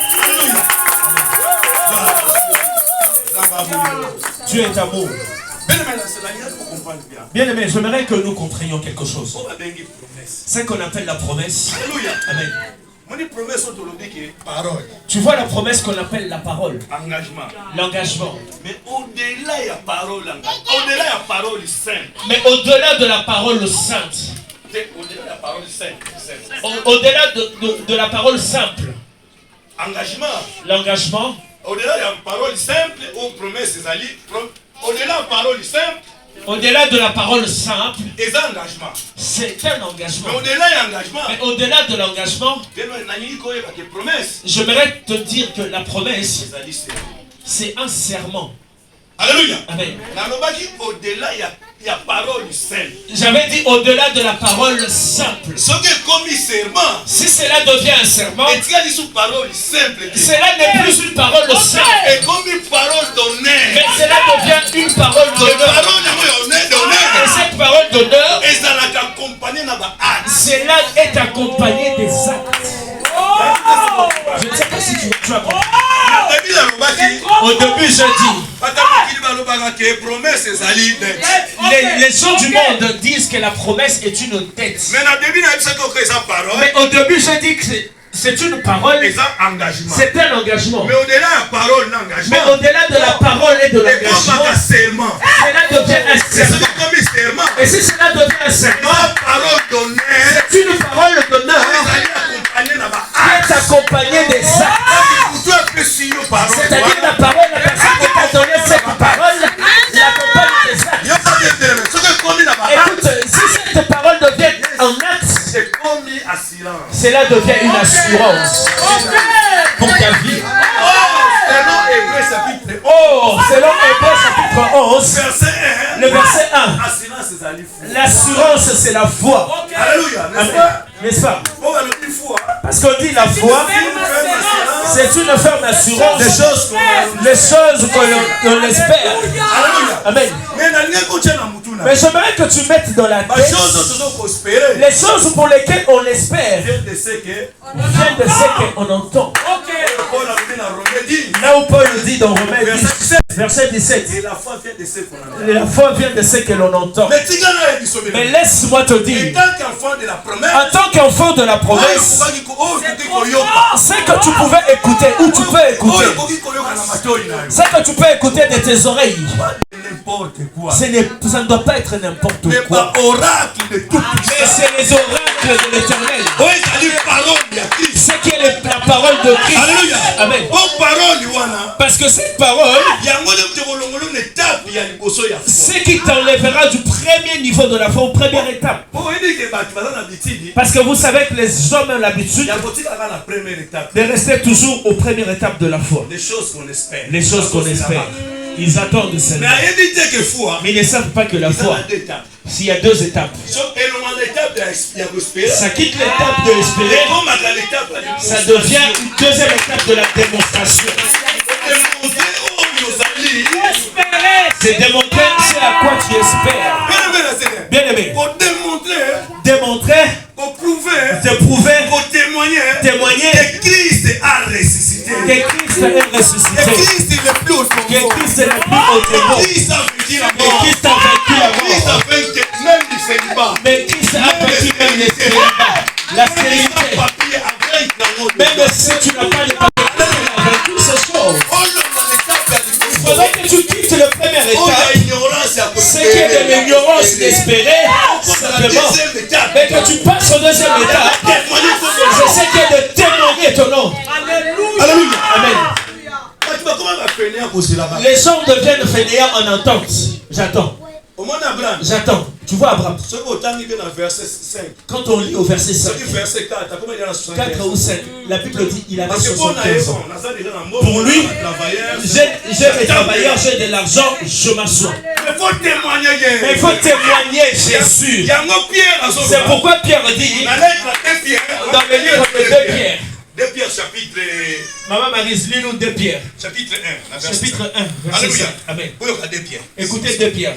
Speaker 3: Dieu est amour. Bien aimé, j'aimerais que nous comprenions quelque chose. C'est qu'on appelle la promesse.
Speaker 2: Alléluia.
Speaker 3: Amen.
Speaker 2: Parole.
Speaker 3: Tu vois la promesse qu'on appelle la parole.
Speaker 2: Engagement.
Speaker 3: L'engagement.
Speaker 2: Mais au-delà, il y a parole. Au-delà, il y a parole simple.
Speaker 3: Mais au-delà de la parole sainte.
Speaker 2: Au-delà de la parole simple.
Speaker 3: Au-delà de la parole simple.
Speaker 2: Engagement.
Speaker 3: L'engagement.
Speaker 2: Au-delà de la parole simple ou promesse des alliés. Au-delà de la parole simple.
Speaker 3: Au-delà de la parole simple,
Speaker 2: c'est un engagement.
Speaker 3: C'est un engagement.
Speaker 2: Mais au-delà de l'engagement,
Speaker 3: mais au-delà de l'engagement, j'aimerais te dire que la promesse, c'est un serment.
Speaker 2: Alléluia.
Speaker 3: Amen.
Speaker 2: Au-delà, il y a parole simple.
Speaker 3: J'avais dit au-delà de la parole simple. Si cela devient un serment, cela n'est plus une parole simple. Mais cela devient une parole d'honneur. Et cette parole d'honneur, cela est accompagné des actes. Je ne sais pas si tu as compris. Au début, je dis, les gens du monde disent que la promesse est une dette. Mais au début, je dis que c'est une parole, c'est un engagement. Mais au-delà de la parole et de l'engagement, cela devient un serment. Et si cela devient un serment, c'est une parole d'honneur qui est accompagnée des actes. C'est-à-dire la parole, la personne qui t'a donné cette parole, l'accompagne des actes. Écoute, si cette parole devient un acte, cela devient une assurance pour ta vie. Oh, selon Hébreux chapitre 11, le verset 1, l'assurance c'est la foi.
Speaker 2: Alléluia,
Speaker 3: n'est-ce pas? Parce qu'on dit la foi, c'est une ferme assurance des choses qu'on espère. Amen. Mais j'aimerais que tu mettes dans la tête les choses pour lesquelles on espère viennent de ce qu'on entend. Là où Paul dit dans Romains 10, verset 17, la foi vient de ce que l'on entend. Mais laisse-moi te dire, en tant qu'enfant de la promesse, c'est que tu pouvais écouter, ou tu peux écouter, c'est que tu peux écouter de tes oreilles. Ça ne doit pas être n'importe quoi. Mais c'est les oracles de l'Éternel. C'est qui est la parole de Christ. Amen. Parce que cette parole, c'est qui t'enlèvera du premier niveau de la foi, aux première étape. Parce que vous savez que les hommes ont l'habitude de rester toujours aux premières étapes de la foi. Les choses qu'on espère. Ils attendent cela. Mais ils ne savent pas que la foi, s'il y a deux étapes, ça quitte l'étape de l'espérer, ça devient une deuxième étape de la démonstration. C'est démontrer ce à quoi tu espères. Bien aimé. Démontrer, te prouver, témoigner
Speaker 2: que Christ a ressuscité.
Speaker 3: Que Christ est ressuscité.
Speaker 2: Que Christ est le plus haut.
Speaker 3: Que Christ est le plus haut.
Speaker 2: Christ a vaincu la mort.
Speaker 3: Mais Christ a vaincu la mort.
Speaker 2: Christ a vaincu même le célibat.
Speaker 3: Mais Christ a vaincu même le célibat. La stérilité. Même si tu n'as pas de papier, il a vaincu ces choses. Il faudrait que tu quittes le premier étape. Ce qui est de l'ignorance d'espérer, simplement. Mais que tu passes au deuxième étape. C'est ce qui est de témoigner ton nom. Alléluia. Amen. Les gens deviennent fainéants en entente. J'attends. Tu vois Abraham.
Speaker 2: Ce qu'on t'a mis dans le verset 5.
Speaker 3: Quand on lit au verset 5,
Speaker 2: C'est du verset 4. T'as combien dans
Speaker 3: 4 ou 5, la Bible dit il avait
Speaker 2: Parce que
Speaker 3: 75 ans.
Speaker 2: pour
Speaker 3: Pour lui, j'ai des travailleurs, j'ai de l'argent, je m'assois.
Speaker 2: il faut témoigner.
Speaker 3: Mais il faut témoigner Jésus.
Speaker 2: Il y a un autre Pierre.
Speaker 3: C'est pourquoi Pierre dit dans le livre de 2 Pierre.
Speaker 2: 2 Pierre chapitre.
Speaker 3: Maman Marise, lis-nous 2 Pierre.
Speaker 2: Chapitre 1.
Speaker 3: Chapitre 1, verset
Speaker 2: Alléluia.
Speaker 3: 5. Amen.
Speaker 2: Oui, on a 2 Pierre.
Speaker 3: Écoutez 2 Pierre.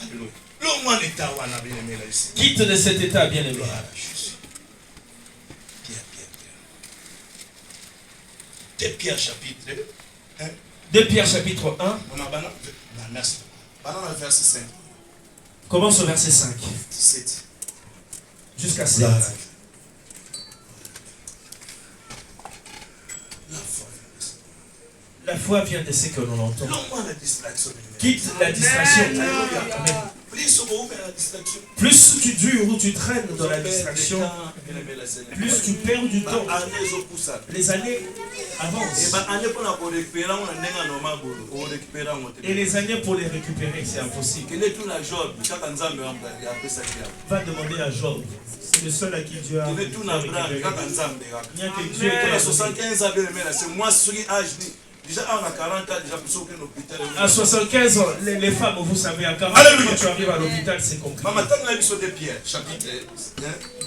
Speaker 2: Alléluia. Le moins d'état où on a bien aimé là ici.
Speaker 3: Quitte de cet état bien aimé.
Speaker 2: Voilà, Jésus. Pierre. 2 Pierre chapitre 1.
Speaker 3: 2 Pierre chapitre 1.
Speaker 2: On a merci. Pendant le verset 5.
Speaker 3: Commence au verset 5.
Speaker 2: 17.
Speaker 3: Jusqu'à 7. La foi vient de ce que l'on entend. Quitte la distraction. Amen. Plus tu dures ou tu traînes dans la distraction, plus tu perds du temps. Les années avancent. Et les années pour les récupérer, c'est impossible. Va demander à Job. C'est le seul à qui Dieu a récupéré. Il n'y a que Dieu qui a
Speaker 2: 75 ans, c'est moi celui âge. Déjà, on a 40 ans, déjà, pour ceux qui sont à l'hôpital.
Speaker 3: À 75 ans, les femmes, vous savez, à 40 ans, quand tu arrives à l'hôpital, c'est compliqué.
Speaker 2: Maman, t'as la mission de Pierre, chapitre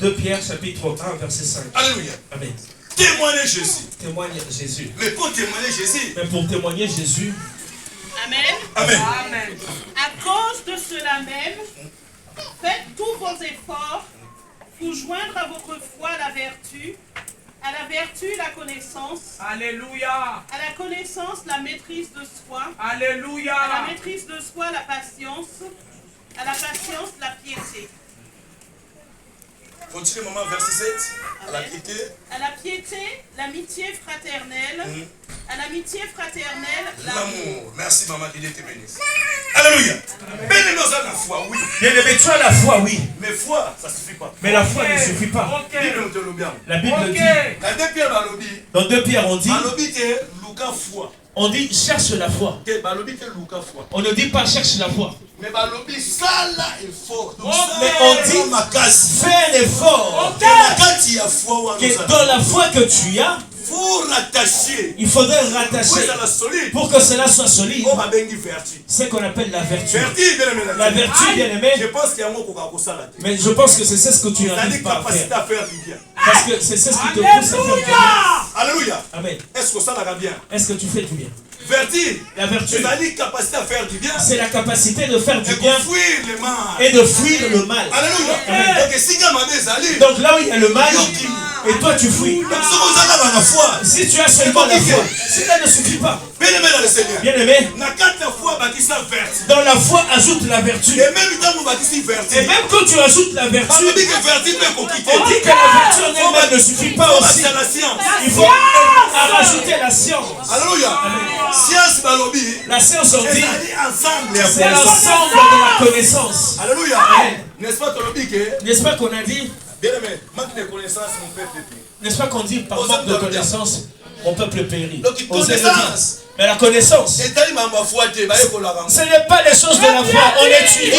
Speaker 3: 2 Pierre, chapitre 1, verset 5.
Speaker 2: Alléluia.
Speaker 3: Amen.
Speaker 2: Témoignez Jésus.
Speaker 3: Témoigne Jésus.
Speaker 2: Mais pour témoigner Jésus.
Speaker 3: Mais pour témoigner Jésus.
Speaker 4: Amen.
Speaker 2: Amen.
Speaker 4: Amen. À cause de cela même, faites tous vos efforts pour joindre à votre foi la vertu. À la vertu, la connaissance.
Speaker 5: Alléluia.
Speaker 4: À la connaissance, la maîtrise de soi.
Speaker 5: Alléluia.
Speaker 4: À la maîtrise de soi, la patience. À la patience, la piété.
Speaker 2: Continue, maman, verset 7. À la piété.
Speaker 4: À la piété, l'amitié fraternelle. À l'amitié fraternelle,
Speaker 2: l'amour. Merci, maman, qu'il te bénisse. Alléluia. Bien-aimé, nous avons la foi, oui.
Speaker 3: Bien-aimé, tu as la foi, oui.
Speaker 2: Mais foi, ça ne suffit pas.
Speaker 3: Mais la foi ne suffit pas. La Bible dit. Dans 2 Pierre, on dit. On dit cherche la foi. On ne dit pas cherche la foi.
Speaker 2: Mais on dit
Speaker 3: fais un effort. Que dans la foi que tu as, il faudrait rattacher pour que cela soit solide. C'est ce qu'on appelle la vertu. La vertu, bien aimé. Mais je pense que c'est ce que tu n'arrives pas à faire. Parce que c'est ce qui te pousse à faire du bien.
Speaker 2: Alléluia.
Speaker 3: Amen.
Speaker 2: Est-ce que ça va bien?
Speaker 3: Est-ce que tu fais du bien?
Speaker 2: Vertu.
Speaker 3: La vertu.
Speaker 2: C'est
Speaker 3: la capacité de faire du bien
Speaker 2: et
Speaker 3: de fuir le mal.
Speaker 2: Alléluia.
Speaker 3: Donc là où il y a le mal, et toi tu fuis. Si tu as seulement la foi, cela ne suffit pas. Bien aimé, dans la foi ajoute la vertu. Et même quand tu ajoutes la vertu, on dit que la vertu en elle-même ne suffit pas aussi. Il faut rajouter la science.
Speaker 2: Alléluia.
Speaker 3: La science on dit c'est l'ensemble de la connaissance.
Speaker 2: Alléluia.
Speaker 3: N'est-ce pas qu'on a dit?
Speaker 2: Bien aimé, manque de connaissance, mon peuple périt.
Speaker 3: N'est-ce pas qu'on dit par manque de connaissance, mon peuple périt?
Speaker 2: Donc, connaissance.
Speaker 3: Mais la connaissance, ce n'est pas les choses de la foi. On étudie.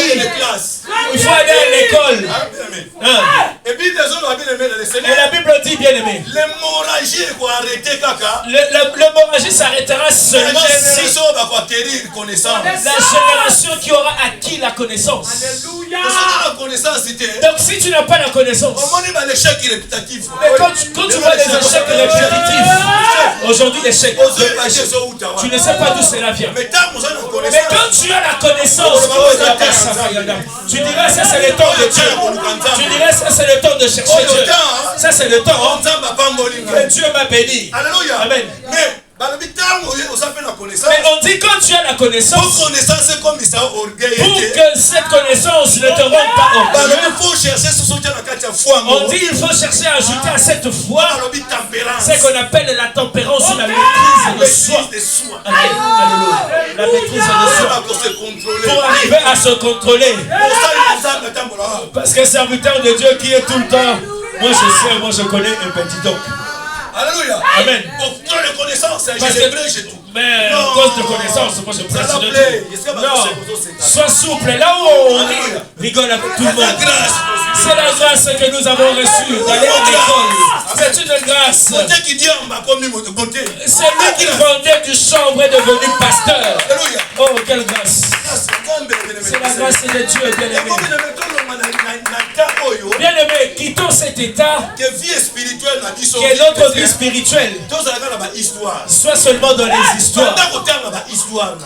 Speaker 3: Il faut aller à l'école.
Speaker 2: Et puis,
Speaker 3: et la Bible dit, bien aimé, l'hémorragie s'arrêtera seulement si la génération qui aura acquis la connaissance. Donc si tu n'as pas la connaissance, mais quand tu vois les échecs répétitifs, aujourd'hui l'échec, tu ne sais pas d'où cela vient. Mais quand tu as la connaissance, tu dirais ça c'est le temps de Dieu. Tu dirais ça c'est le temps de chercher Dieu. Ça c'est le temps que Dieu m'a béni. Amen. Mais on dit quand tu as la connaissance, pour que cette connaissance ne te rende pas on dit il faut chercher à ajouter à cette foi ce qu'on appelle la tempérance ou la maîtrise de soi. La maîtrise de soi. Pour arriver à se contrôler. Parce que serviteur de Dieu qui est tout le temps, moi je connais un petit donc.
Speaker 2: Alléluia.
Speaker 3: Amen.
Speaker 2: Pour la connaissance,
Speaker 3: Mais à cause de connaissance, moi je prêche de tout. Non, sois souple. Là où on rigole avec tout le monde. C'est la grâce que nous avons reçue d'aller à l'école. C'est une grâce. C'est lui qui vendait du chanvre est devenu pasteur. Oh, quelle grâce. C'est la grâce de Dieu, bien-aimé. Bien-aimé, quittons cet état qui est notre vie spirituelle. Sois seulement dans les histoires.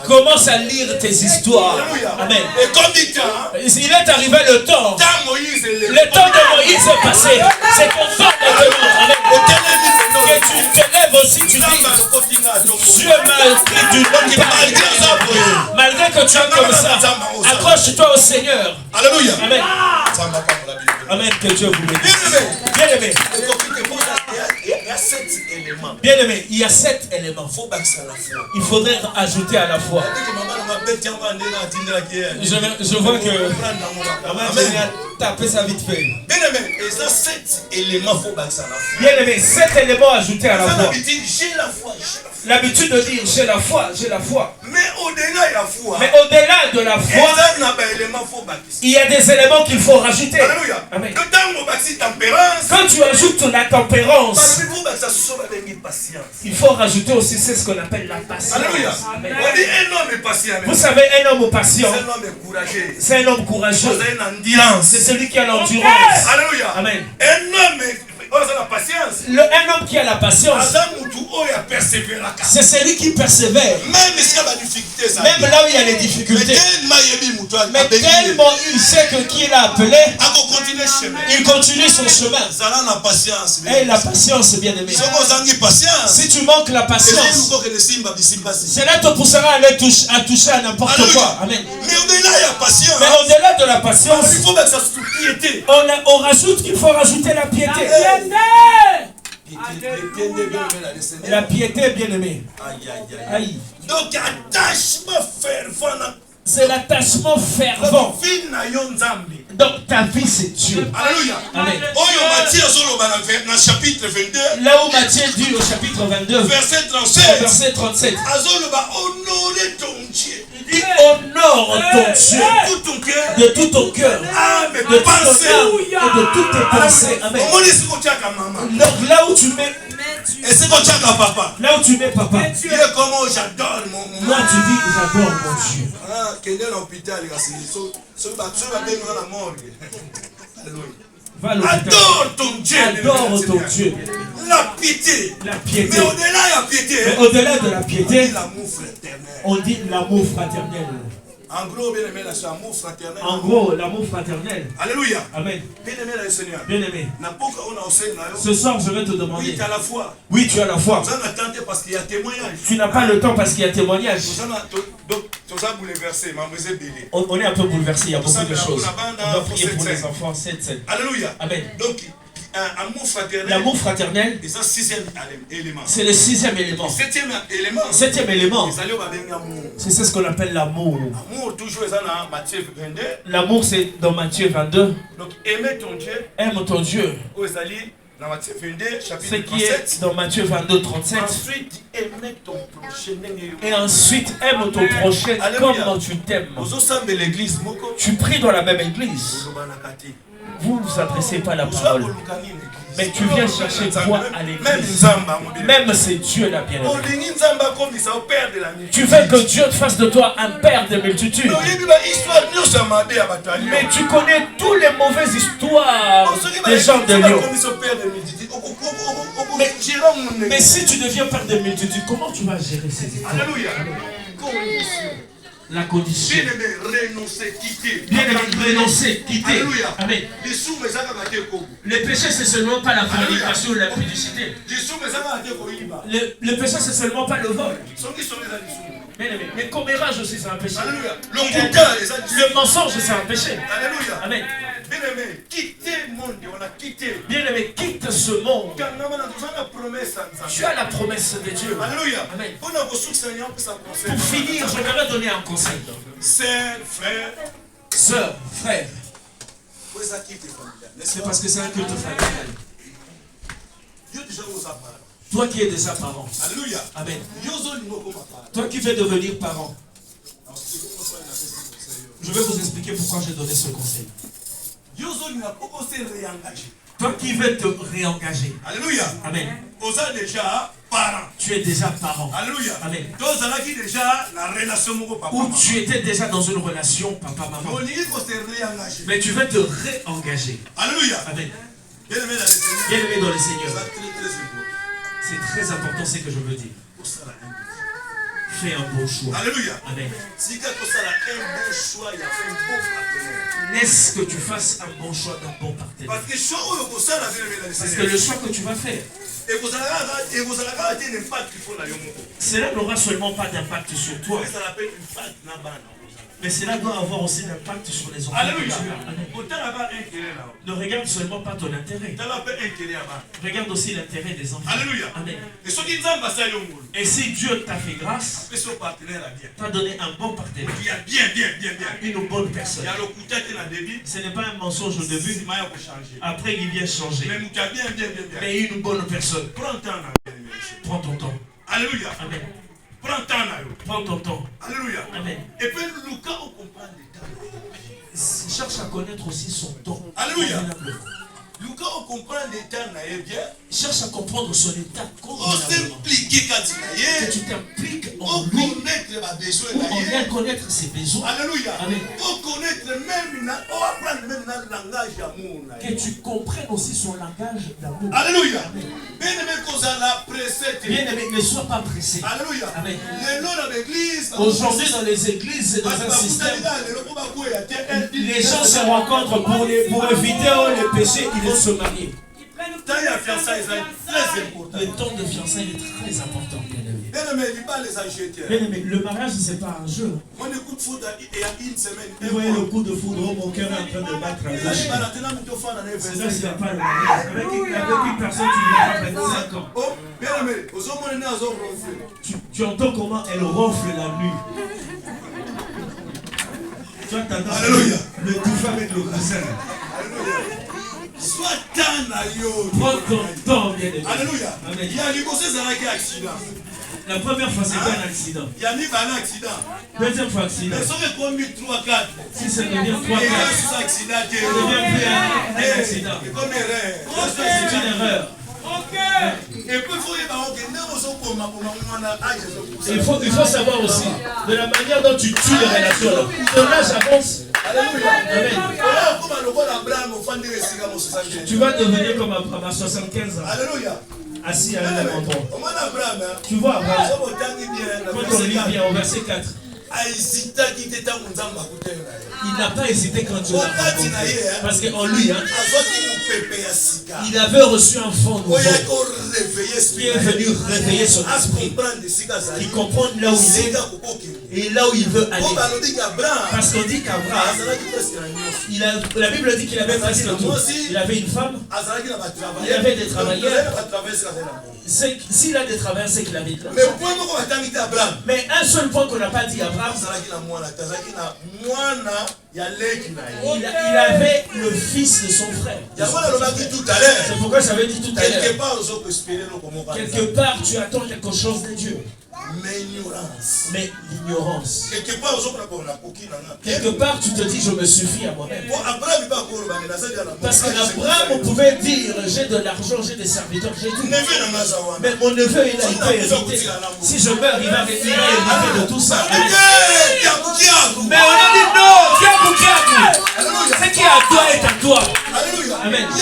Speaker 3: Commence à lire tes histoires. Amen. Il est arrivé le temps. Le temps de Moïse est passé. C'est ton temps de venir. Amen. Que tu te lèves aussi, tu dis Dieu m'a pris du nom. Malgré que tu es comme ça, accroche-toi au Seigneur.
Speaker 2: Alléluia.
Speaker 3: Amen. Amen, que Dieu vous bénisse. Bien-aimé. Bien-aimé, il y a 7 éléments. Il faudrait ajouter à la foi. Je vois que Amen taper ça vite fait.
Speaker 2: Bien-aimé, et ça 7 éléments faut baxer à la foi.
Speaker 3: Bien-aimé, 7 éléments ajoutés à la foi.
Speaker 2: J'ai la foi.
Speaker 3: L'habitude de dire j'ai la foi, j'ai la foi.
Speaker 2: Mais au-delà de la foi.
Speaker 3: Mais au-delà de la foi, il y a des éléments qu'il faut rajouter.
Speaker 2: Alléluia.
Speaker 3: Amen.
Speaker 2: Quand
Speaker 3: tu ajoutes la tempérance, il faut rajouter aussi ce qu'on appelle la patience.
Speaker 2: Alléluia.
Speaker 3: Amen.
Speaker 2: On dit un homme patient.
Speaker 3: Vous savez, un homme patient,
Speaker 2: c'est un homme courageux.
Speaker 3: C'est un homme courageux. C'est celui qui a l'endurance.
Speaker 2: Alléluia.
Speaker 3: Amen.
Speaker 2: Un homme la patience.
Speaker 3: Un homme qui a la patience, c'est celui qui persévère. Même là où il y a les difficultés. Mais tellement il sait que qui l'a appelé, il continue son chemin. Et la patience, bien aimé. Si tu manques la patience, cela te poussera à aller toucher à n'importe quoi. Amen.
Speaker 2: Mais
Speaker 3: au-delà de la patience, on rajoute qu'il faut rajouter la piété. La piété, bien-aimé. Aïe.
Speaker 2: Donc, attachement fervent.
Speaker 3: C'est l'attachement fervent. Donc, ta vie, c'est Dieu.
Speaker 2: Alléluia.
Speaker 3: Amen.
Speaker 2: Chapitre 22.
Speaker 3: Là où Matthieu dit au chapitre 22,
Speaker 2: verset 37.
Speaker 3: Verset 37.
Speaker 2: Honorer ton Dieu.
Speaker 3: Il honore ton Dieu de tout ton cœur, de toute ton âme et de toutes tes pensées. Amen. Donc là où tu mets là où tu mets papa,
Speaker 2: comment j'adore mon
Speaker 3: là tu dis j'adore mon Dieu.
Speaker 2: Adore ton Dieu.
Speaker 3: Adore ton Dieu.
Speaker 2: La piété.
Speaker 3: La piété.
Speaker 2: Mais
Speaker 3: au-delà de la piété, on dit l'amour fraternel.
Speaker 2: En gros, bien aimé, l'amour fraternel.
Speaker 3: En gros, l'amour fraternel.
Speaker 2: Alléluia.
Speaker 3: Amen.
Speaker 2: Bien aimé, le Seigneur.
Speaker 3: Bien aimé.
Speaker 2: Ce
Speaker 3: Ce soir, je vais te demander.
Speaker 2: Oui, tu as la foi.
Speaker 3: Oui, tu as la foi.
Speaker 2: Parce qu'il y a témoignage.
Speaker 3: Tu n'as pas le temps parce qu'il y a témoignage. On est un peu bouleversé, il y a beaucoup de choses. On va prier pour les enfants. 7.
Speaker 2: Alléluia.
Speaker 3: Amen.
Speaker 2: Donc,
Speaker 3: l'amour fraternel, c'est le 6e élément. 7e élément, c'est ce qu'on appelle l'amour. L'amour, c'est dans Matthieu 22.
Speaker 2: Donc, aimer ton Dieu.
Speaker 3: Aime ton Dieu.
Speaker 2: Ce
Speaker 3: qui est dans Matthieu 22, 37.
Speaker 2: Ensuite, aimer ton prochain.
Speaker 3: Et ensuite, aime ton prochain comme tu t'aimes. Tu pries dans la même église. Vous ne vous adressez pas à la parole. Mais tu viens chercher quoi à l'église? Même c'est Dieu la bien-aimée. Tu veux que Dieu te fasse de toi un père de multitudes. Mais tu connais toutes les mauvaises histoires des gens de Lyon. Mais si tu deviens père de multitudes, comment tu vas gérer ces histoires?
Speaker 2: Alléluia.
Speaker 3: La condition.
Speaker 2: Bien-aimé,
Speaker 3: renoncer, quitter.
Speaker 2: Alléluia.
Speaker 3: Amen. Le péché, c'est seulement pas la fornication ou la publicité. Le péché, c'est seulement pas le vol. Mais commérage aussi, c'est un péché.
Speaker 2: Alléluia.
Speaker 3: Le mensonge, c'est un péché.
Speaker 2: Alléluia.
Speaker 3: Amen.
Speaker 2: Bien-aimé, quitter le monde, on a quitté.
Speaker 3: Bien-aimé, quitte ce monde. Tu as la promesse de Dieu.
Speaker 2: Alléluia.
Speaker 3: Amen.
Speaker 2: Pour
Speaker 3: finir, je voudrais donner un conseil. Sœur, frère. C'est parce que c'est un culte familial. Toi qui es déjà parent.
Speaker 2: Alléluia.
Speaker 3: Amen.
Speaker 2: Yozo Limoko Papa.
Speaker 3: Toi qui veux devenir parent. Je vais vous expliquer pourquoi j'ai donné ce conseil.
Speaker 2: Yozo Limoko s'est réengagé.
Speaker 3: Toi qui veux te réengager.
Speaker 2: Alléluia.
Speaker 3: Amen.
Speaker 2: Vous êtes déjà parent.
Speaker 3: Tu es déjà parent.
Speaker 2: Alléluia.
Speaker 3: Amen.
Speaker 2: Vous avez déjà la relation avec papa.
Speaker 3: Ou tu étais déjà dans une relation papa-maman. Mais tu veux te réengager.
Speaker 2: Alléluia.
Speaker 3: Amen.
Speaker 2: Bien aimé dans le Seigneur.
Speaker 3: Bien aimé dans le Seigneur.
Speaker 2: C'est
Speaker 3: C'est très important ce que je veux dire. Fais un bon choix.
Speaker 2: Alléluia.
Speaker 3: Amen.
Speaker 2: Si tu as un bon choix, il y a fait un bon partenaire.
Speaker 3: Laisse que tu fasses un bon choix d'un bon partenaire.
Speaker 2: Parce que choix où vous savez dans le
Speaker 3: Parce
Speaker 2: Seigneur.
Speaker 3: que le choix que tu vas faire,
Speaker 2: Et vous allez avoir un impact qu'il faut la yomo.
Speaker 3: cela n'aura seulement pas d'impact sur toi,
Speaker 2: Ça l'appelle impact nabana.
Speaker 3: mais cela doit avoir aussi un impact sur les enfants.
Speaker 2: Alléluia.
Speaker 3: que tu as. Amen.
Speaker 2: Autant là-bas intérêt là.
Speaker 3: Ne regarde seulement pas ton intérêt.
Speaker 2: Tu as intérêt là-bas.
Speaker 3: Regarde aussi l'intérêt des enfants.
Speaker 2: Alléluia.
Speaker 3: Amen.
Speaker 2: Et ceux qui ont passé à yomo.
Speaker 3: Et si Dieu t'a fait grâce,
Speaker 2: Et son partenaire a bien.
Speaker 3: t'a donné un bon partenaire,
Speaker 2: Il y a bien.
Speaker 3: une bonne
Speaker 2: Il
Speaker 3: personne.
Speaker 2: y a le coup de tête dans le début.
Speaker 3: Ce n'est pas un mensonge au début,
Speaker 2: Il m'a changer.
Speaker 3: après il vient changer.
Speaker 2: Mais il y a bien.
Speaker 3: Mais une bonne personne.
Speaker 2: Prends ton temps.
Speaker 3: Prends ton temps.
Speaker 2: Alléluia.
Speaker 3: Amen.
Speaker 2: Prends ton temps.
Speaker 3: Prends ton temps.
Speaker 2: Alléluia.
Speaker 3: Amen.
Speaker 2: Et puis Lucas, on comprend les temps.
Speaker 3: Cherche à connaître aussi son temps.
Speaker 2: Alléluia.
Speaker 3: Convenablement.
Speaker 2: Lucas, on comprend les temps bien.
Speaker 3: Cherche à comprendre son état
Speaker 2: On
Speaker 3: convenablement.
Speaker 2: s'implique quand il y a.
Speaker 3: Que tu t'impliques en
Speaker 2: On
Speaker 3: lui
Speaker 2: connaître les besoins
Speaker 3: pour en bien
Speaker 2: là.
Speaker 3: connaître ses besoins.
Speaker 2: Alléluia.
Speaker 3: Amen.
Speaker 2: On connaître même, on apprendre même dans le langage d'amour.
Speaker 3: Que tu comprennes aussi son langage d'amour.
Speaker 2: Alléluia. Bien aimé qu'on a la précède.
Speaker 3: Bien aimé, ne sois pas pressé.
Speaker 2: Alléluia.
Speaker 3: Amen.
Speaker 2: Les noms dans l'église.
Speaker 3: Aujourd'hui, dans les églises et dans un système, les
Speaker 2: Les
Speaker 3: gens se rencontrent pour éviter les péchés, ils vont se marier.
Speaker 2: Tant il y a fiançailles, c'est très important.
Speaker 3: Le temps de fiançailles est très important, bien aimé.
Speaker 2: Bien aimé, il pas les acheter.
Speaker 3: Bien aimé, le mariage, c'est pas un jeu.
Speaker 2: Moi, le coup de foudre, il y a une semaine.
Speaker 3: Vous voyez le coup de foudre, mon cœur est en train de battre à gauche. C'est ça, c'est pas le mariage. Avec une personne, tu lui as 25 ans.
Speaker 2: Oh, bien aimé, aux hommes, on est à zone.
Speaker 3: Tu entends comment elle ronfle la nuit. Tu as tendance à le touffer avec le coussin.
Speaker 2: Sois tan à yo.
Speaker 3: Prends ton temps, bien aimé.
Speaker 2: Alléluia.
Speaker 3: Amen.
Speaker 2: Il y a négocié ça avec accident.
Speaker 3: La première fois, c'était un accident.
Speaker 2: Il y a mis un accident.
Speaker 3: Deuxième fois, accident.
Speaker 2: Mais ça fait combien 3, 4.
Speaker 3: Si ça devient 3, 4,
Speaker 2: Et là, c'est accident.
Speaker 3: ça devient plus un accident.
Speaker 2: C'est comme erreur.
Speaker 3: C'est une erreur.
Speaker 2: Et puis, il faut y avoir que nous sommes pour ma
Speaker 3: Il faut savoir aussi de la manière dont tu tues les relations. Ton âge avance.
Speaker 2: Alléluia.
Speaker 3: Amen. Tu vas devenir comme à 75 ans,
Speaker 2: Alléluia.
Speaker 3: assis à un même endroit.
Speaker 2: Abraham,
Speaker 3: Tu vois, Abraham, quand on lit
Speaker 2: bien,
Speaker 3: bien au verset 4, il n'a pas hésité quand Dieu l'a rencontré. Parce qu'en lui, hein, il avait reçu un fond nouveau qui est venu réveiller son esprit. Il comprend là où il est et là où il veut aller. Parce qu'on dit qu'Abraham, la Bible dit qu'il avait presque tout. Il avait une femme, il avait des travailleurs. S'il a des travailleurs, c'est qu'il avait de l'argent. Mais un seul point qu'on n'a pas dit à Abraham, il avait le fils de son frère. C'est pourquoi j'avais dit tout à l'heure. Quelque part, tu attends quelque chose de Dieu. Mais l'ignorance. Quelque part, tu te dis, je me suffis à moi-même. Parce qu'Abraham pouvait dire, j'ai de l'argent, j'ai des serviteurs, j'ai tout. Mais mon neveu, il peut hériter. Si je meurs, il va hériter de tout ça. Mais on a dit non, ce qui est à toi est à toi. Amen. Ce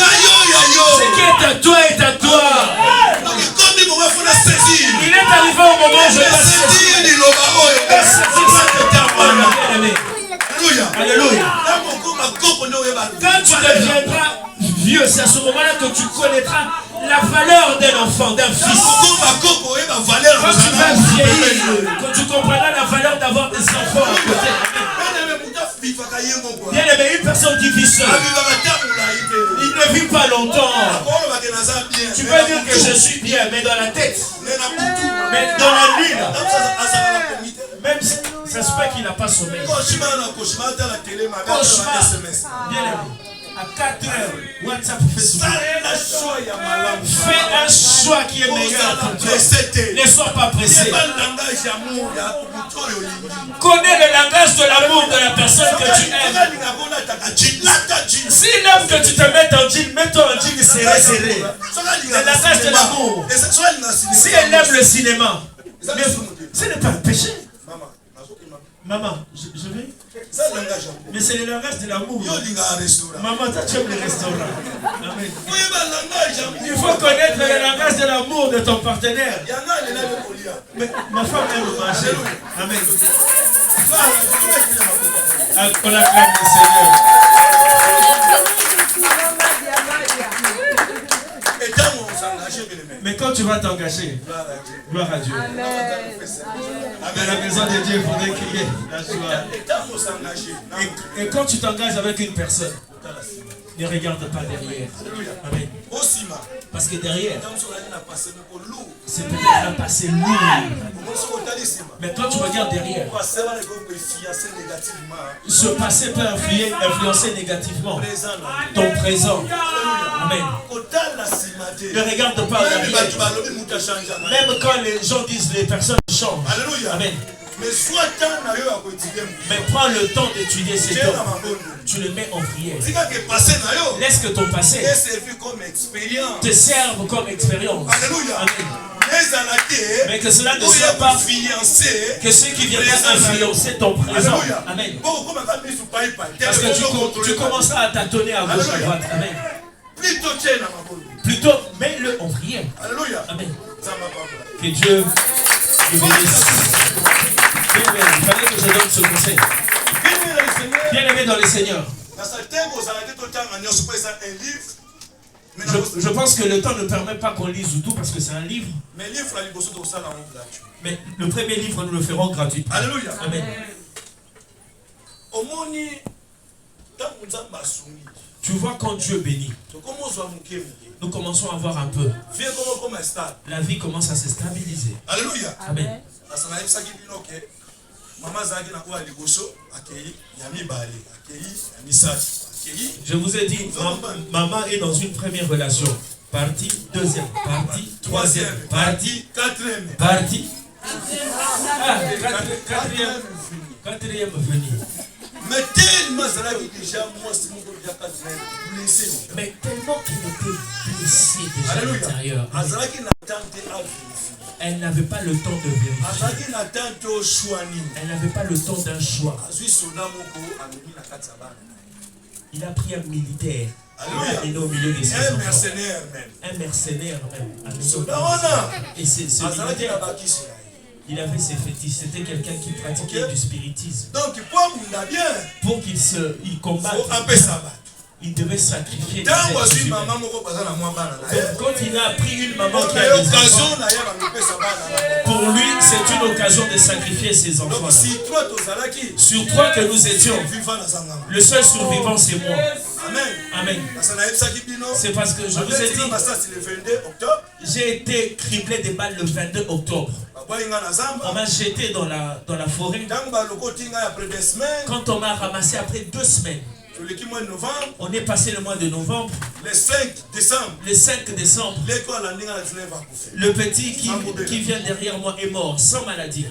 Speaker 3: qui est à toi est à toi. Il est arrivé au moment où je passe. Alléluia. Quand tu deviendras vieux, c'est à ce moment-là que tu connaîtras la valeur d'un enfant, d'un fils. Quand tu vas vieillir, quand tu comprendras la valeur d'avoir des enfants à côté. Bien aimé, une personne qui vit seule, il ne vit pas longtemps. Tu peux dire que je suis bien, mais dans la tête, mais dans la nuit, là, même si ça se peut qu'il n'a pas sommeil. Cauchemar. Bien aimé. À 4 heures, WhatsApp fait souvent. Fais un choix qui est meilleur pour toi. Ne sois pas pressé. Connais le langage de l'amour de la personne que tu aimes. S'il aime que tu te mettes en jean, mets-toi en jean serré. Le langage de l'amour. Si elle aime le cinéma, ce n'est pas un péché. Maman, je vais. Mais c'est le langage de l'amour. Maman, toi tu aimes les restaurants. Amen. Il faut connaître le langage de l'amour de ton partenaire. Mais ma femme aime manger. Amen. On acclame le Seigneur. Mais quand tu vas t'engager, gloire à Dieu. Dans la maison de Dieu, il faudrait crier la joie. Et quand tu t'engages avec une personne, ne regarde pas derrière. Amen. Parce que derrière, c'est peut-être un passé lourd. Mais quand tu regardes derrière, ce passé peut influencer négativement ton présent. Amen. Ne regarde pas derrière. Même quand les gens disent les personnes changent. Amen. Mais prends le temps d'étudier ces temps. Tu le mets en prière. Laisse que ton passé te serve comme expérience. Amen. Mais que cela ne soit pas que ceux qui viennent influencer ton présent. Amen. Parce que tu commenceras à tâtonner à gauche à droite. Amen. Plutôt, mets-le en prière. Amen. Que Dieu te bénisse. Il fallait que je donne ce conseil. Bien-aimé dans le Seigneur. Je pense que le temps ne permet pas qu'on lise tout parce que c'est un livre. Mais le premier livre, nous le ferons gratuitement.
Speaker 2: Alléluia.
Speaker 3: Amen. Tu vois quand Dieu bénit, nous commençons à voir un peu. La vie commence à se stabiliser.
Speaker 2: Alléluia.
Speaker 3: Amen. Je vous ai dit, maman est dans une première relation. Partie, deuxième, partie, troisième, partie, quatrième, partie. Quatrième venue.
Speaker 2: Mais tellement
Speaker 3: qu'il était blessé déjà à l'intérieur. Elle n'avait pas le temps de vérifier. Elle n'avait pas le temps d'un choix. Il a pris un militaire. Il est au milieu de ses enfants. Un mercenaire même. Et ce militaire, il avait ses fétiches. C'était quelqu'un qui pratiquait du spiritisme.
Speaker 2: Donc,
Speaker 3: pour qu'il combatte, il devait sacrifier. Quand il a pris une maman qui a des enfants, pour lui, c'est une occasion de sacrifier ses enfants. Sur 3 que nous étions, le seul survivant, c'est moi. Amen. C'est parce que je vous ai dit, j'ai été criblé de balles le 22 octobre. On m'a jeté dans la forêt. Quand on m'a ramassé après 2 semaines, on est passé le mois de novembre.
Speaker 2: Le 5
Speaker 3: décembre, le petit qui vient derrière moi est mort, sans maladie.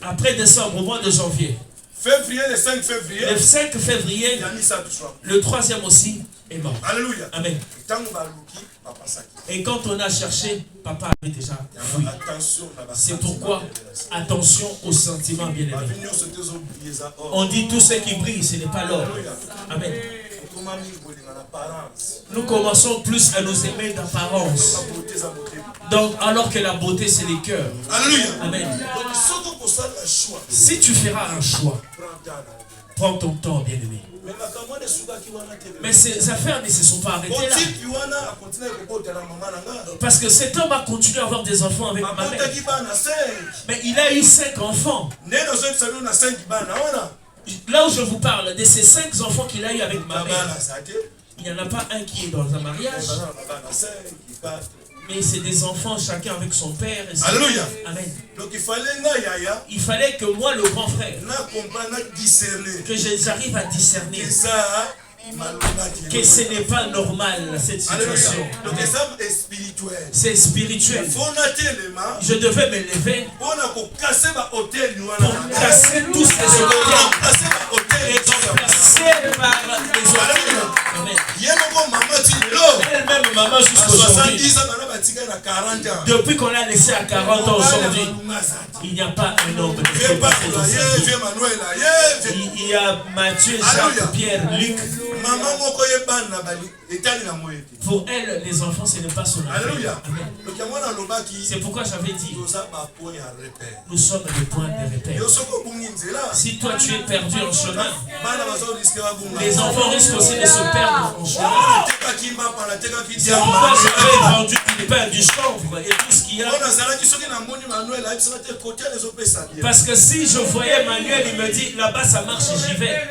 Speaker 3: Après décembre, au mois de janvier. Le 5 février, le 3e aussi est mort.
Speaker 2: Alléluia.
Speaker 3: Amen. Et quand on a cherché, papa avait déjà fui. C'est pourquoi, attention aux sentiments bien-aimés. On dit tout ce qui brille, ce n'est pas l'or. Amen. Nous commençons plus à nous aimer d'apparence. Donc, alors que la beauté, c'est les cœurs.
Speaker 2: Alléluia.
Speaker 3: Amen. Si tu feras un choix, prends ton temps, bien-aimé. Mais ces affaires ne se sont pas arrêtées là. Parce que cet homme a continué à avoir des enfants avec ma mère. Mais il a eu 5 enfants. Là où je vous parle, de ces 5 enfants qu'il a eu avec ma mère, il n'y en a pas un qui est dans un mariage. Mais c'est des enfants, chacun avec son père. Et
Speaker 2: Alléluia.
Speaker 3: Amen. Donc il fallait que moi, le grand frère, que j'arrive à discerner que ce n'est pas normal cette situation. C'est spirituel. Je devais me lever pour casser tous ces hôtels et remplacer par les hôtels. Elle-même, maman, jusqu'aujourd'hui, depuis qu'on a laissé à 40 ans aujourd'hui, il n'y a pas un homme de Dieu. Il y a Matthieu, Jacques, Pierre, Luc. Pour elle, les enfants, ce n'est pas son affaire. C'est pourquoi j'avais dit, nous sommes des points de repère. Si toi tu es perdu en chemin, les enfants risquent aussi de se perdre en chemin. C'est pourquoi j'avais vendu du pain, du chanvre et tout ce qu'il y a. Parce que si je voyais Manuel, il me dit, là-bas ça marche, j'y vais.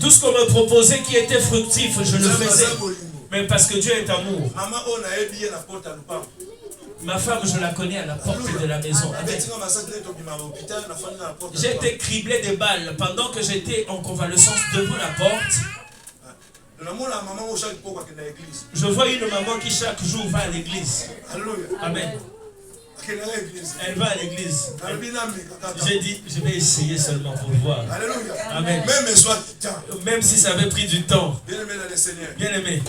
Speaker 3: Tout ce qu'on me proposait qui était fructif, je le faisais. Mais parce que Dieu est amour. Ma femme, je la connais à la porte de la maison. J'ai été criblé de balles pendant que j'étais en convalescence devant la porte. Je vois une maman qui chaque jour va à l'église. Amen. Elle va à l'église. J'ai dit, je vais essayer seulement pour voir. Amen. Même si ça avait pris du temps. Bien aimé.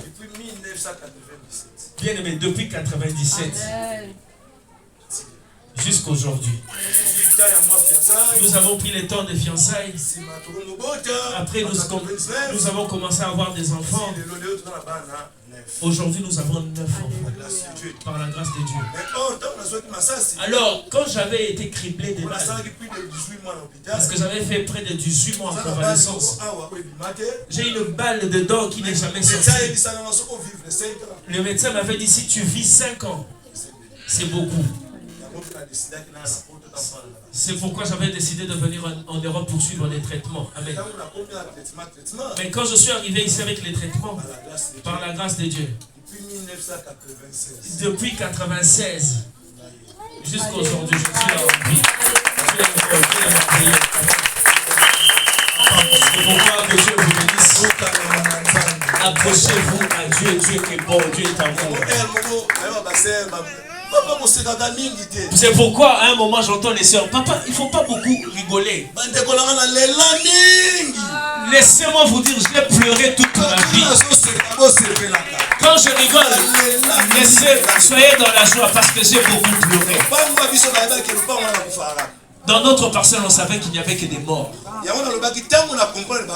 Speaker 3: Bien aimé, depuis 1997 jusqu'aujourd'hui. Nous avons pris le temps de fiançailles. Après, nous avons commencé à avoir des enfants. Aujourd'hui, nous avons 9 enfants. Par la grâce de Dieu. Alors, quand j'avais été criblé des balles, parce que j'avais fait près de 18 mois en convalescence, j'ai une balle dedans qui n'est jamais sortie. Le médecin m'avait dit, si tu vis 5 ans, c'est beaucoup. C'est pourquoi j'avais décidé de venir en Europe pour suivre les traitements. Amen. Mais quand je suis arrivé ici avec les traitements, par la grâce de Dieu, depuis 1996 jusqu'à aujourd'hui, je suis là en vie. C'est pourquoi que Dieu vous bénisse. Approchez-vous à Dieu. Dieu est bon, Dieu est amour. C'est pourquoi à un moment j'entends les sœurs, papa, il ne faut pas beaucoup rigoler. Laissez-moi vous dire, j'ai pleuré toute ma vie. Quand je rigole, soyez dans la joie parce que j'ai beaucoup pleuré. Dans notre parcelle, on savait qu'il n'y avait que des morts.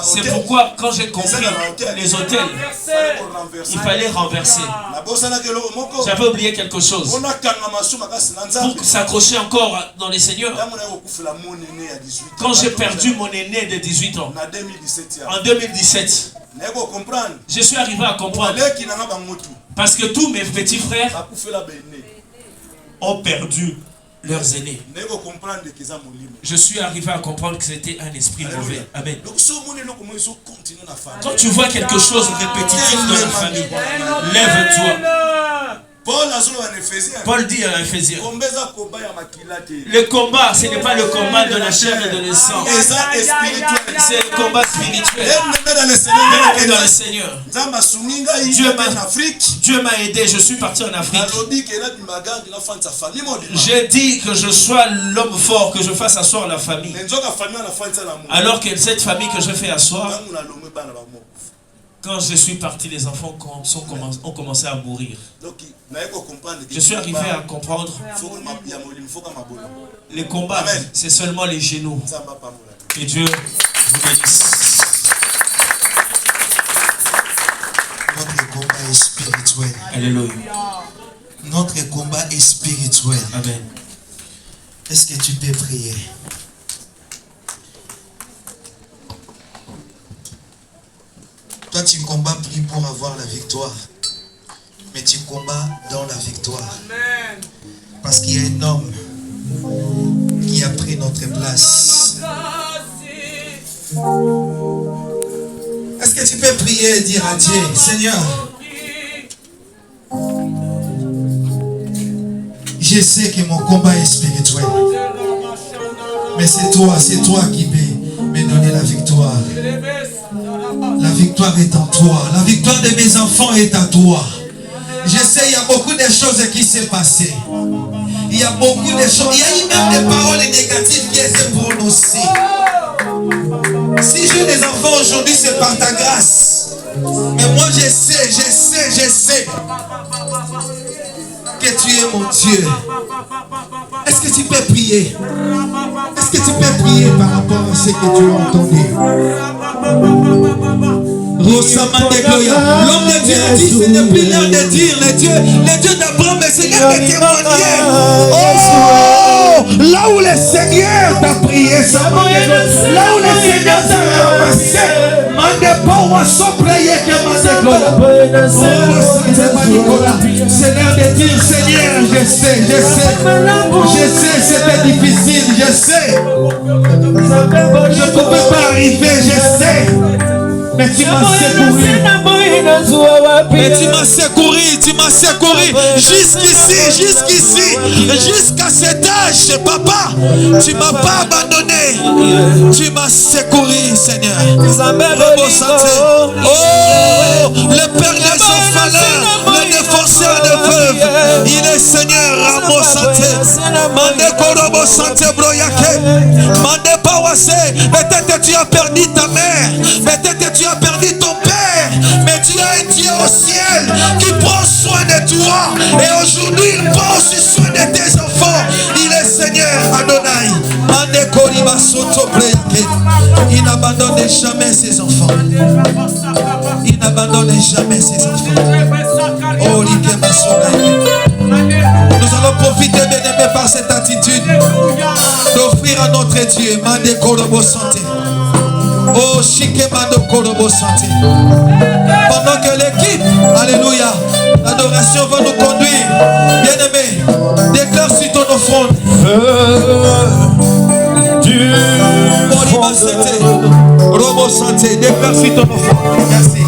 Speaker 3: C'est pourquoi, quand j'ai compris les hôtels, il fallait renverser. J'avais oublié quelque chose. Pour s'accrocher encore dans les seigneurs. Quand j'ai perdu mon aîné de 18 ans, en 2017, je suis arrivé à comprendre. Parce que tous mes petits frères ont perdu leurs aînés. Je suis arrivé à comprendre que c'était un esprit mauvais. Amen. Quand tu vois quelque chose répétitif dans la famille, lève-toi. Paul dit à Éphésiens, le combat, ce n'est pas le combat de la chair et de le sang. C'est le combat spirituel. Bien dans le Seigneur. Dieu m'a aidé, je suis parti en Afrique. J'ai dit que je sois l'homme fort, que je fasse asseoir la famille. Alors que cette famille que je fais asseoir, quand je suis parti, les enfants ont commencé à mourir. Je suis arrivé à comprendre les combats, c'est seulement les genoux. Que Dieu vous bénisse.
Speaker 6: Notre combat est spirituel.
Speaker 3: Alléluia.
Speaker 6: Notre combat est spirituel.
Speaker 3: Amen.
Speaker 6: Est-ce que tu peux prier? Toi, tu combats plus pour avoir la victoire. Mais tu combats dans la victoire.
Speaker 5: Amen.
Speaker 6: Parce qu'il y a un homme qui a pris notre place. Est-ce que tu peux prier et dire à Dieu, Seigneur, je sais que mon combat est spirituel. Mais c'est toi qui peux me donner la victoire. victoire est en toi. La victoire de mes enfants est à toi. Je sais, il y a beaucoup de choses qui s'est passées. Il y a beaucoup de choses. Il y a eu même des paroles négatives qui étaient prononcées. Si j'ai des enfants aujourd'hui, c'est par ta grâce. Mais moi, je sais que tu es mon Dieu. Est-ce que tu peux prier? Est-ce que tu peux prier par rapport à ce que tu as entendu? L'homme de Dieu dit, ce n'est plus l'heure de dire le Dieu d'Abraham, mais c'est l'heure de témoigner. Oh, là où le Seigneur t'a prié, là où le Seigneur t'a ramassé, c'est l'heure de dire, Seigneur, je sais, c'était difficile, je sais. Je ne pouvais pas arriver, je sais. Mais tu m'as secouru. Tu m'as secouru jusqu'ici, jusqu'à cet âge, papa. Tu m'as pas abandonné. Tu m'as secouru, Seigneur. Oh, le Père des orphelins, le défenseur des veuves, il est Seigneur. Ramo santé, mande korobo santé broyake, mande pawase. Peut-être tu as perdu ta mère, peut-être tu as perdu ton père, mais tu as un Dieu au ciel qui prend soin de toi. Et aujourd'hui, il prend aussi soin de tes enfants. Il est Seigneur Adonai. Il n'abandonne jamais ses enfants. Il n'abandonne jamais ses enfants. Oh, nous allons profiter, bien-aimés, par cette attitude d'offrir à notre Dieu Mande Korobo Santé. Oh, Shikemando Korobo Santé. Pendant que l'équipe, alléluia, l'adoration va nous conduire, bien-aimés, déclare sur ton offrande. Robo Santé, déclare sur ton offrande. Merci.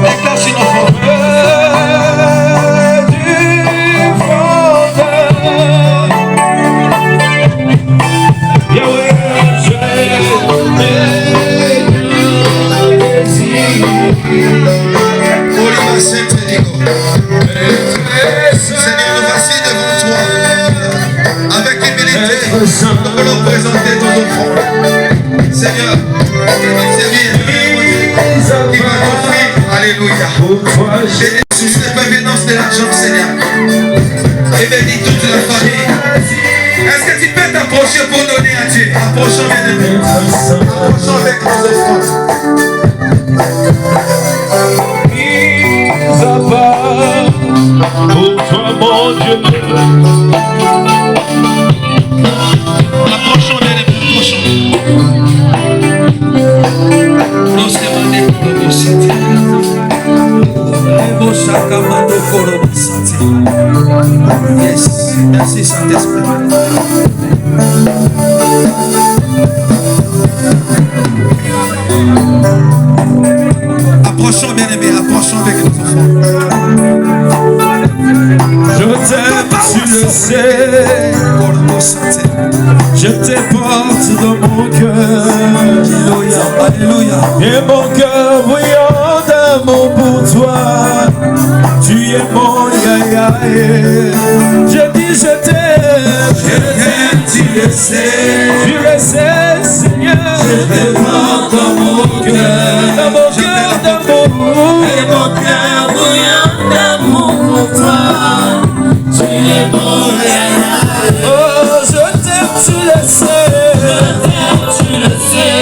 Speaker 6: Déclare sur ton offrande. Seigneur, nous voici devant toi. Avec humilité, nous voulons présenter ton offrande. Seigneur, qui va t'offrir, alléluia, Jésus, cette prévenance de l'argent, Seigneur. Et bénis toute la famille. Est-ce que tu peux t'approcher pour donner à Dieu? Approchons, bien-aimé. Approchons avec nos offrandes.
Speaker 3: Pour toi, mon Dieu.
Speaker 1: Approchons, bien-aimé, approchons. Yes, merci Saint-Esprit. Approchons, bien-aimés, approchons avec nos enfants.
Speaker 3: Je t'aime, tu le sais. Je te porte dans mon cœur.
Speaker 1: Alléluia.
Speaker 3: Et mon cœur brûlant d'amour pour toi. Tu es mon yaya. Je dis je t'aime, tu le sais. Tu le sais, Seigneur. Je te porte dans mon cœur. Dans mon cœur d'amour. Et mon cœur brûlant d'amour pour toi. Tu es mon yaya. Oh, je t'aime, tu le sais. Je t'aime, tu le sais.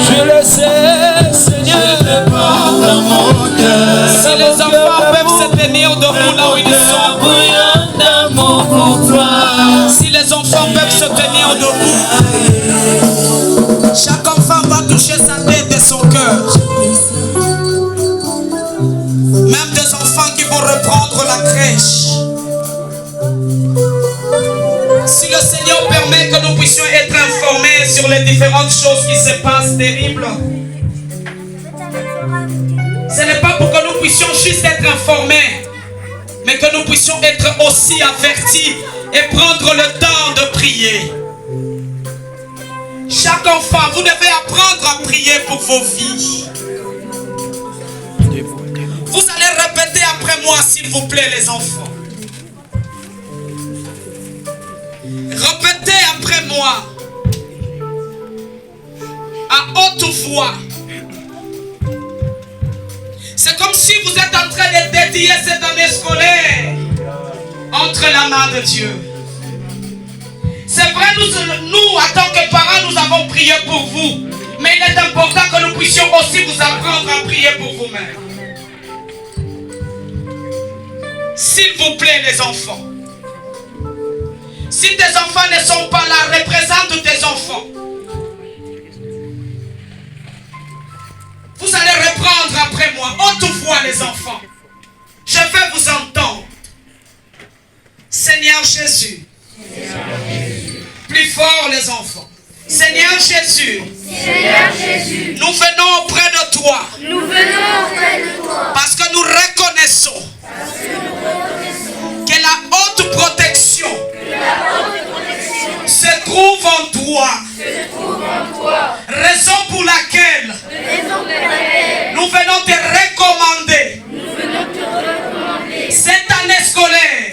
Speaker 3: Je le sais, Seigneur. Je te porte dans mon cœur.
Speaker 5: Si les enfants peuvent se tenir debout là où ils sont.
Speaker 3: D'amour pour toi.
Speaker 5: Si les enfants peuvent se tenir debout. Chaque enfant va toucher sa tête et son cœur. Même des enfants qui vont reprendre la crèche. Si le Seigneur permet que nous puissions être informés sur les différentes choses qui se passent terribles, ce n'est pas pour que nous puissions juste être informés, mais que nous puissions être aussi avertis et prendre le temps de prier. Chaque enfant, vous devez apprendre à prier pour vos vies. Vous allez répéter après moi, s'il vous plaît, les enfants. Répétez après moi, à haute voix. C'est comme si vous êtes en train de dédier cette année scolaire entre la main de Dieu. C'est vrai, nous, en tant que parents, nous avons prié pour vous. Mais il est important que nous puissions aussi vous apprendre à prier pour vous-même. S'il vous plaît, les enfants. Si tes enfants ne sont pas là, représente tes enfants. Vous allez reprendre après moi. Haute voix, les enfants. Je vais vous entendre. Seigneur Jésus. Plus fort, les enfants. Seigneur Jésus.
Speaker 7: Seigneur Jésus.
Speaker 5: Nous venons auprès de toi.
Speaker 7: Nous venons auprès de toi.
Speaker 5: Parce que nous reconnaissons que la haute protection se trouve en toi. Raison pour laquelle nous venons te recommander cette année scolaire,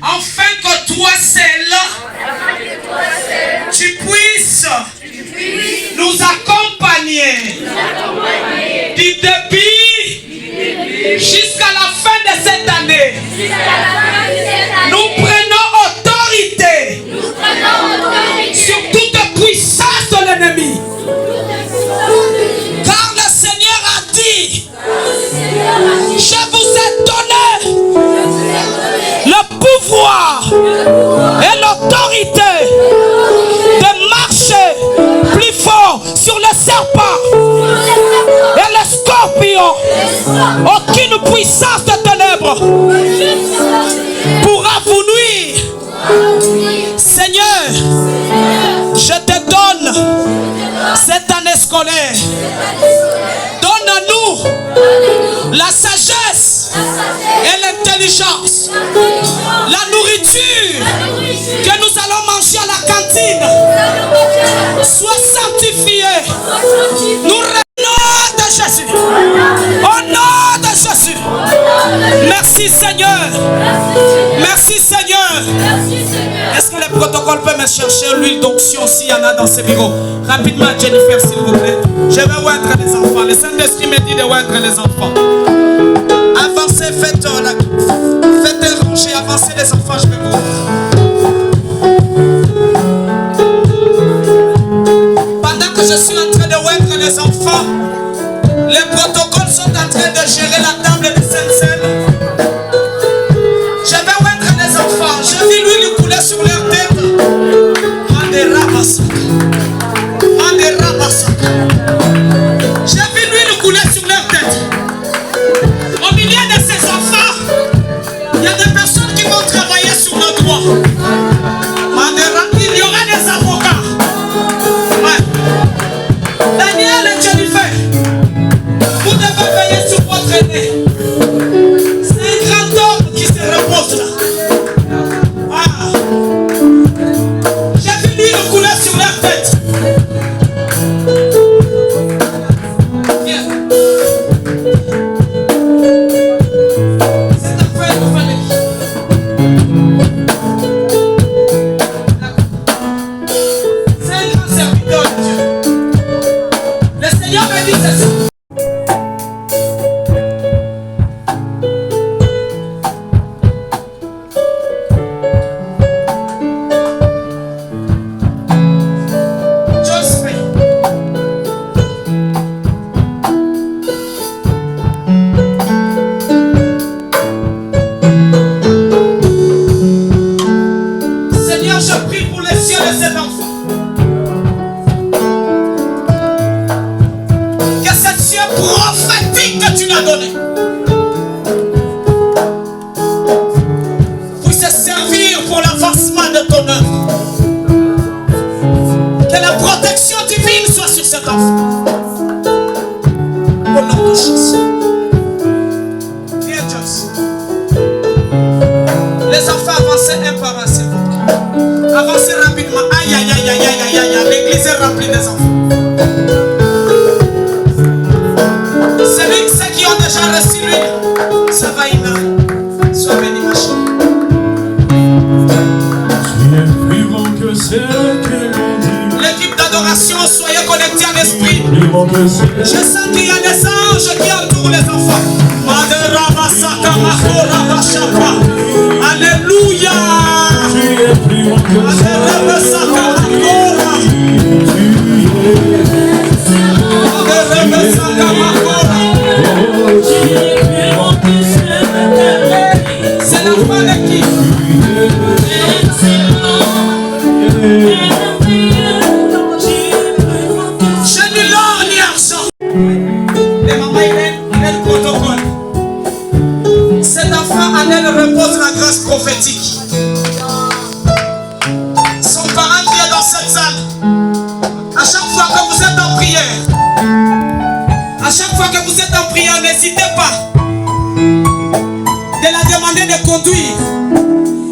Speaker 5: afin que toi seul tu puisses nous accompagner du début jusqu'à la fin de cette année. Nous prenons autorité sur toute puissance de l'ennemi. Car le Seigneur a dit, je vous ai donné le pouvoir et l'autorité de marcher plus fort sur le serpent et le scorpion. Aucune puissance de ténèbres pourra vous nuire. Seigneur, je te donne cette année scolaire. Donne-nous la sagesse et l'intelligence, la nourriture que nous allons manger à la cantine soit sanctifiée. Nous au nom de Jésus. Au nom de Jésus. Merci Seigneur. Merci Seigneur. Est-ce que le protocole peut me chercher l'huile d'onction s'il y en a dans ce bureau? Rapidement, Jennifer, s'il vous plaît. Je vais oindre les enfants. Le Saint-Esprit me dit de oindre les enfants. Avancez, faites ranger, avancez les enfants, je vais vous. Pendant que je suis en train de oindre les enfants, les protocoles sont en train de gérer la table de Sainte-Seine. Je vais oindre les enfants. Je vis l'huile couler sur leur tête. J'ai vu l'huile couler sur leur tête. Au milieu de ces enfants, il y a des personnes qui vont travailler sur le droit. Il y aura des avocats. Ouais. Daniel et Jennifer, vous devez veiller sur votre aîné. C'est un grand homme qui se repose là. Ah. J'ai vu l'huile couler sur leur tête. Les enfants avancent Je sens qu'il y a des anges qui entourent les enfants. Alléluia. C'est la foi de qui? Je ni l'or ni argent. Les mamans, il est le protocole. Cet enfant en elle repose la grâce prophétique. Son parent qui est dans cette salle, à chaque fois que vous êtes en prière, n'hésitez pas de la demander de conduire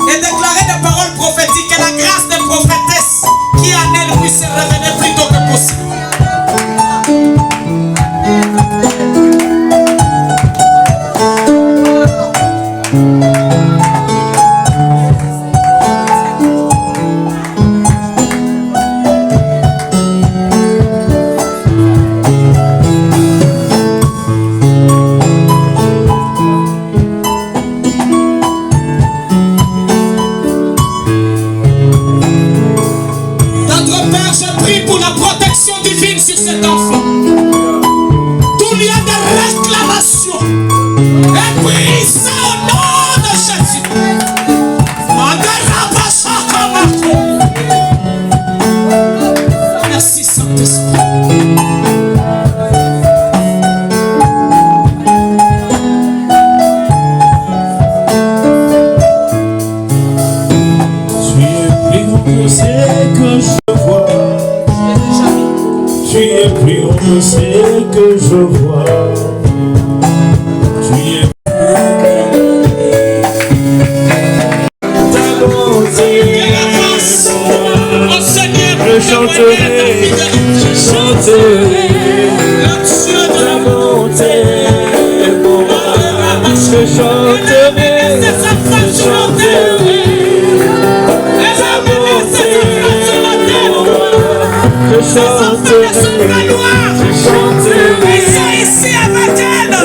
Speaker 5: et déclarer des paroles prophétiques, que la grâce des prophétesses qui en elle puisse se révéler plus tôt que possible. Sur cet enfant, tout lien de réclamation est brisé au nom de Jésus. Merci Saint-Esprit.
Speaker 6: Tu es plus grand que ce que je vois. Tu es plus haut que ce que je vois. Tu es ta bonté. Je chanterai, je chanterai ta bonté. Je chanterai, je chanterai ta bonté. Je chanterai, je chanterai.
Speaker 5: Ils sont ici avec elle.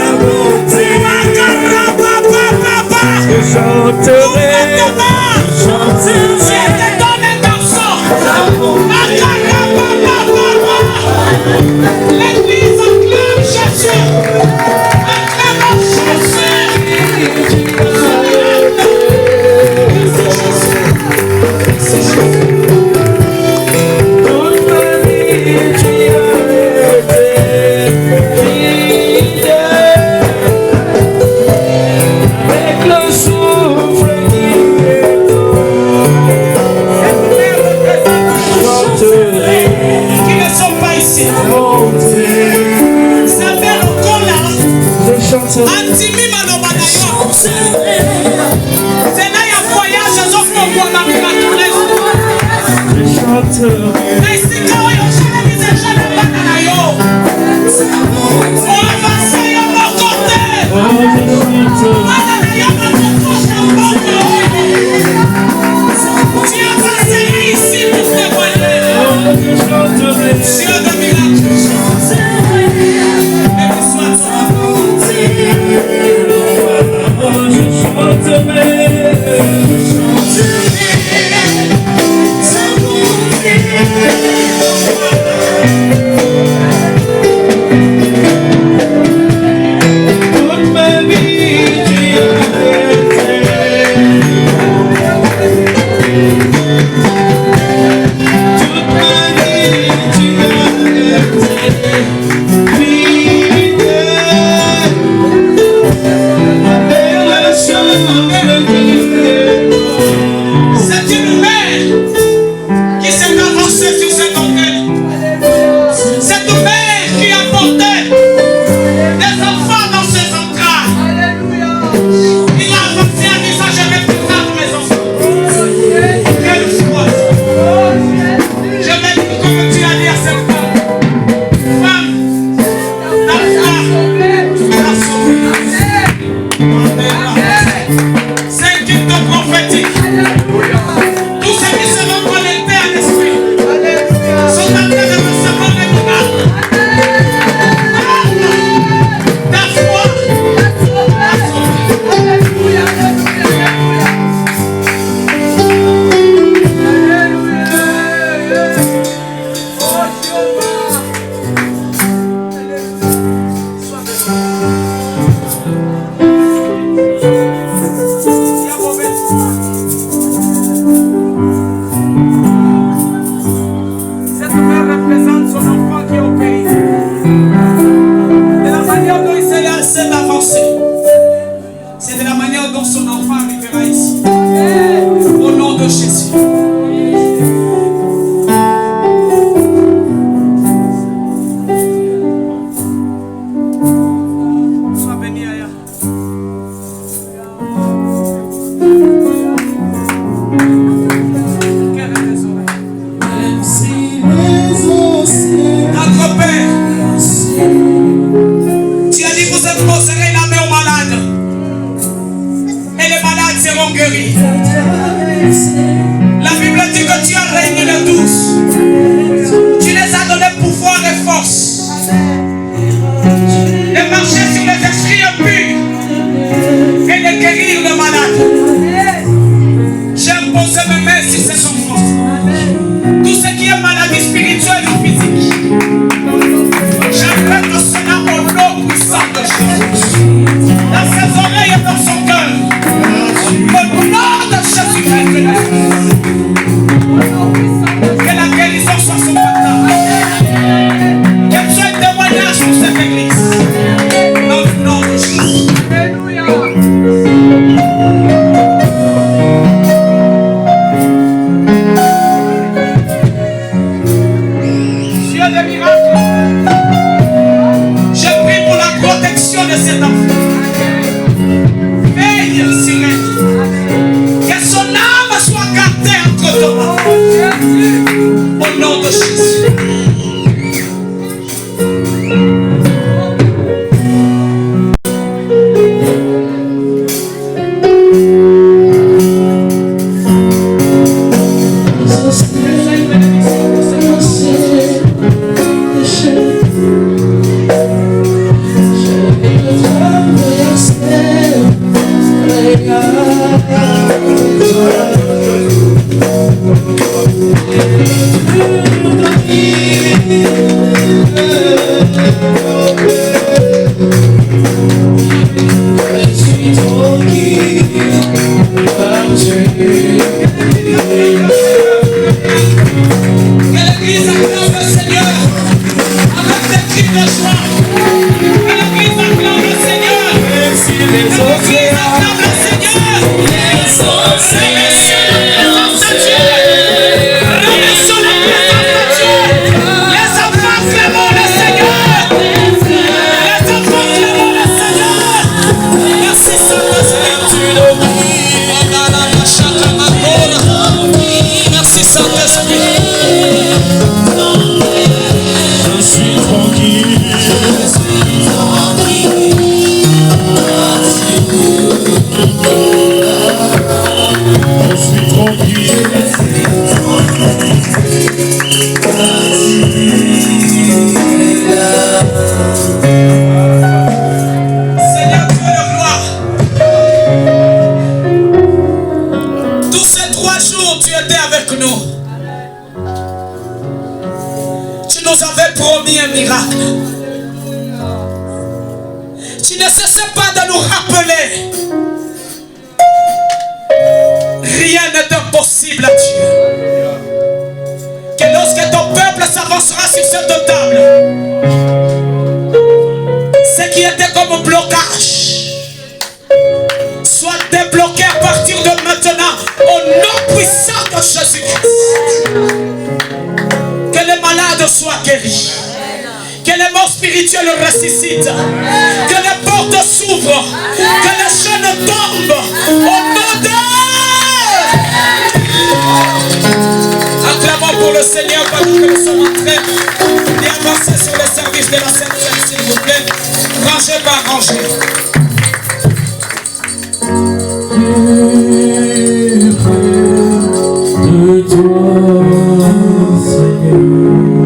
Speaker 6: Je chanterai, je chanterai.
Speaker 5: Je te donne un garçon. L'église acclame Jésus. Acclame Jésus. Antimi maloba na yo. Zena ya voyage azofungwa na miraculeuse. Na isika oyo chalemize chalembana na yo. Ovase yo moko te. Mana na yo makokosha mboko oyo. Tu as passé ici pour témoigner. Dieu de miracles. Béni soit ton nom.
Speaker 6: Je chanterai,
Speaker 5: Ressuscite, que les portes s'ouvrent, que les chaînes tombent au nom de... Acclamons pour le Seigneur pendant que nous sommes en train d'avancer sur le service de la Sainte Seine, s'il vous plaît, rangez par rangée. De toi, Seigneur.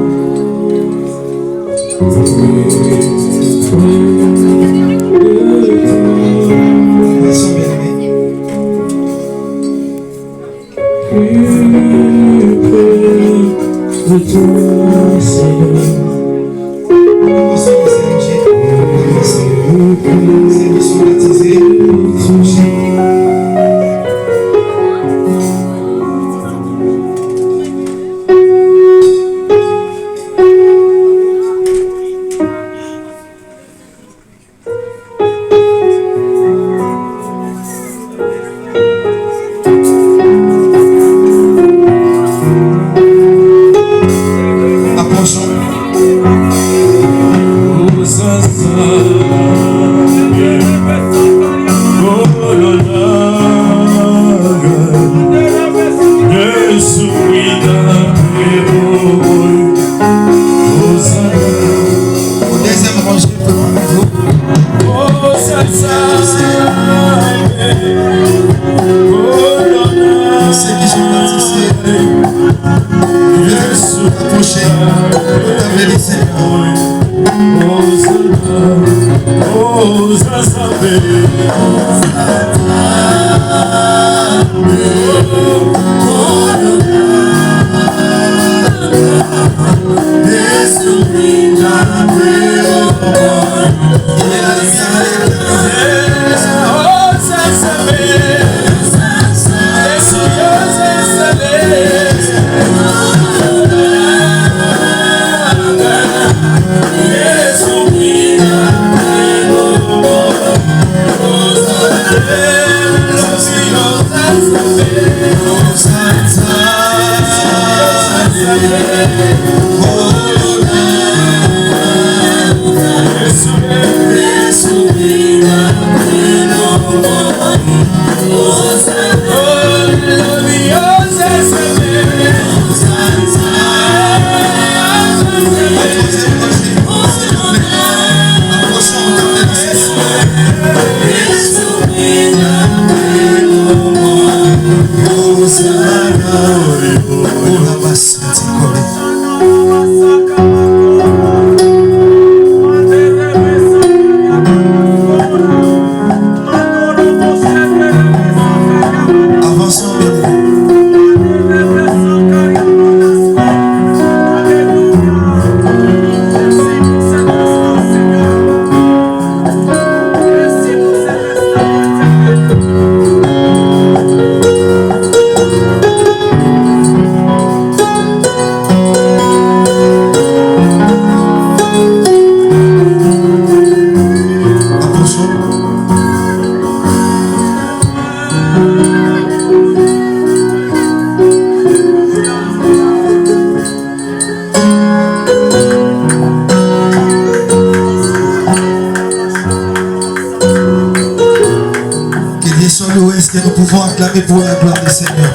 Speaker 6: pouvons acclamer pour la gloire du Seigneur?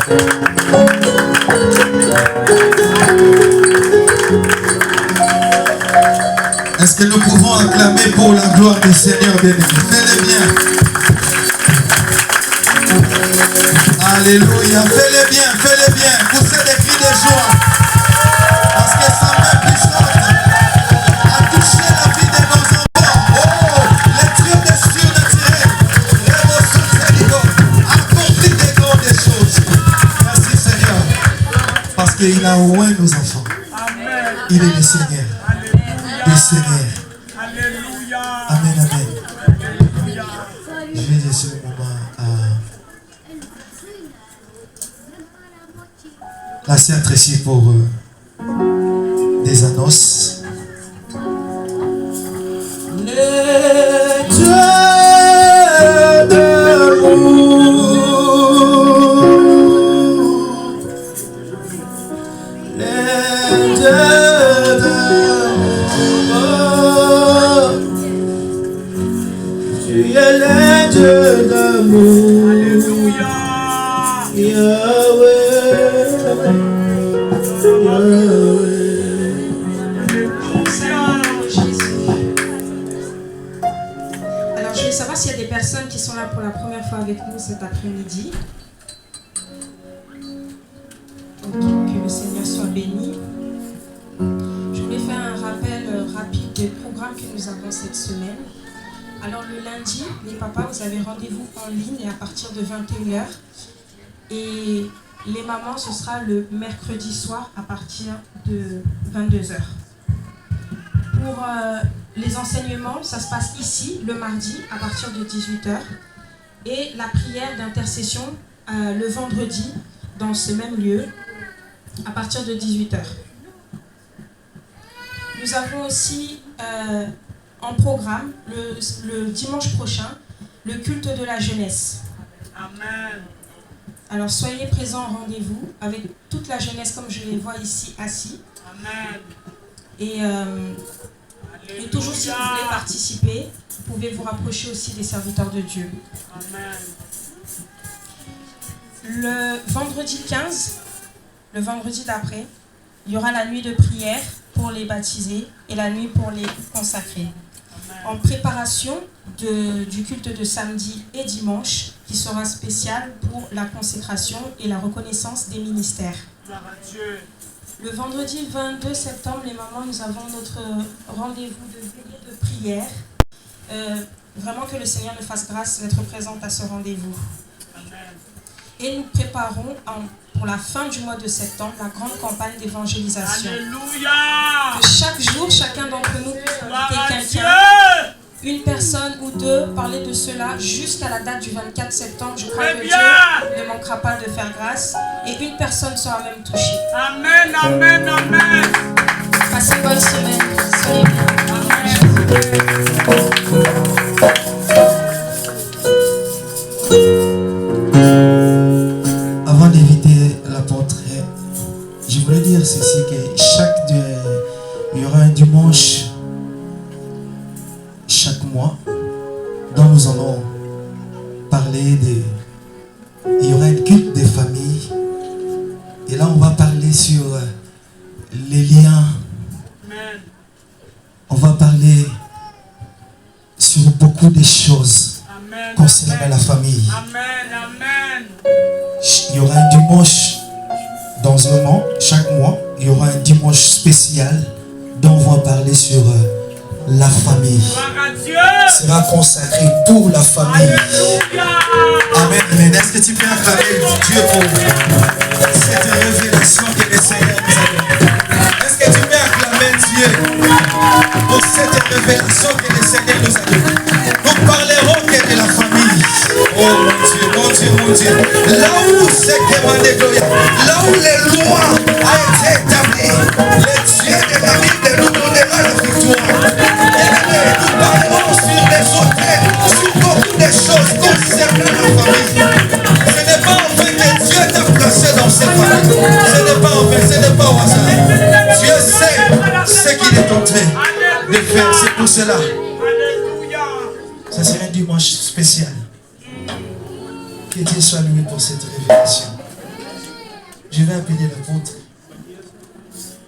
Speaker 6: Est-ce que nous pouvons acclamer pour la gloire du Seigneur, bien-aimé? Fais-le bien. Alléluia. Fais-le bien, fais-le bien. Poussez des cris de joie. Parce que sa main puissante a touché la vie de nos enfants. Oh, le Dieu des surnaturels, accomplit des grandes choses. Merci Seigneur. Parce qu'il a oint nos enfants. Il est le Seigneur. Le Seigneur. Amen, amen. Je vais laisser le moment à la sœur Tracy pour des annonces.
Speaker 5: Le Dieu d'amour, le Dieu d'amour, tu es le Dieu d'amour. Alléluia. Yahweh.
Speaker 8: Alors je veux savoir s'il y a des personnes qui sont là pour la première fois avec nous cet après-midi. Que le Seigneur soit béni. Je voulais faire un rappel rapide des programmes que nous avons cette semaine. Alors le lundi, les papas, vous avez rendez-vous en ligne à partir de 21h. Et les mamans, ce sera le mercredi soir à partir de 22h. Pour les enseignements, ça se passe ici, le mardi, à partir de 18h. Et la prière d'intercession, le vendredi, dans ce même lieu, à partir de 18h. Nous avons aussi en programme, le dimanche prochain, le culte de la jeunesse. Amen. Alors soyez présents au rendez-vous avec toute la jeunesse comme je les vois ici assis. Amen. Et toujours si vous voulez participer, vous pouvez vous rapprocher aussi des serviteurs de Dieu. Amen. Le vendredi 15, le vendredi d'après, il y aura la nuit de prière pour les baptisés et la nuit pour les consacrés. En préparation du culte de samedi et dimanche, qui sera spécial pour la consécration et la reconnaissance des ministères. Le vendredi 22 septembre, les mamans, nous avons notre rendez-vous de veillée de prière. Vraiment que le Seigneur nous fasse grâce d'être présente à ce rendez-vous. Et nous préparons pour la fin du mois de septembre la grande campagne d'évangélisation. Alléluia! Que chaque jour, chacun d'entre nous puisse inviter quelqu'un, une personne ou deux, parler de cela jusqu'à la date du 24 septembre. Je crois que Dieu ne manquera pas de faire grâce et une personne sera même touchée. Amen, amen, amen. Passez bonne semaine. Soyez bien.
Speaker 6: Avant d'éviter la portrait, je voulais dire ceci, que il y aura un dimanche chaque mois dont nous allons parler il y aura une culte des familles et là on va parler sur les liens. On va parler sur beaucoup de choses concernant la famille. Il y aura un dimanche dans un an, chaque mois, il y aura un dimanche spécial dont on va parler sur la famille. Sera consacré pour la famille. Amen, amen. Est-ce que tu peux acclamer Dieu pour cette révélation que le Seigneur nous a donnée? Est-ce que tu peux acclamer Dieu pour cette révélation que le Seigneur nous a donnée? Nous parlerons que de la famille. Oh mon Dieu, mon Dieu, mon Dieu. Là où c'est que là où les lois ont été établies, le Dieu de la Bible nous donnera la victoire. Nous parlerons sur les hôtels, sur beaucoup de choses concernant la famille. Ce n'est pas en fait que Dieu t'a placé dans cette famille. Ce n'est pas en fait, ce n'est pas au hasard. Dieu sait ce qu'il est en train de faire. C'est pour cela. Ça sera un dimanche spécial.
Speaker 9: Que Dieu soit loué pour cette révélation. Je vais appeler l'apôtre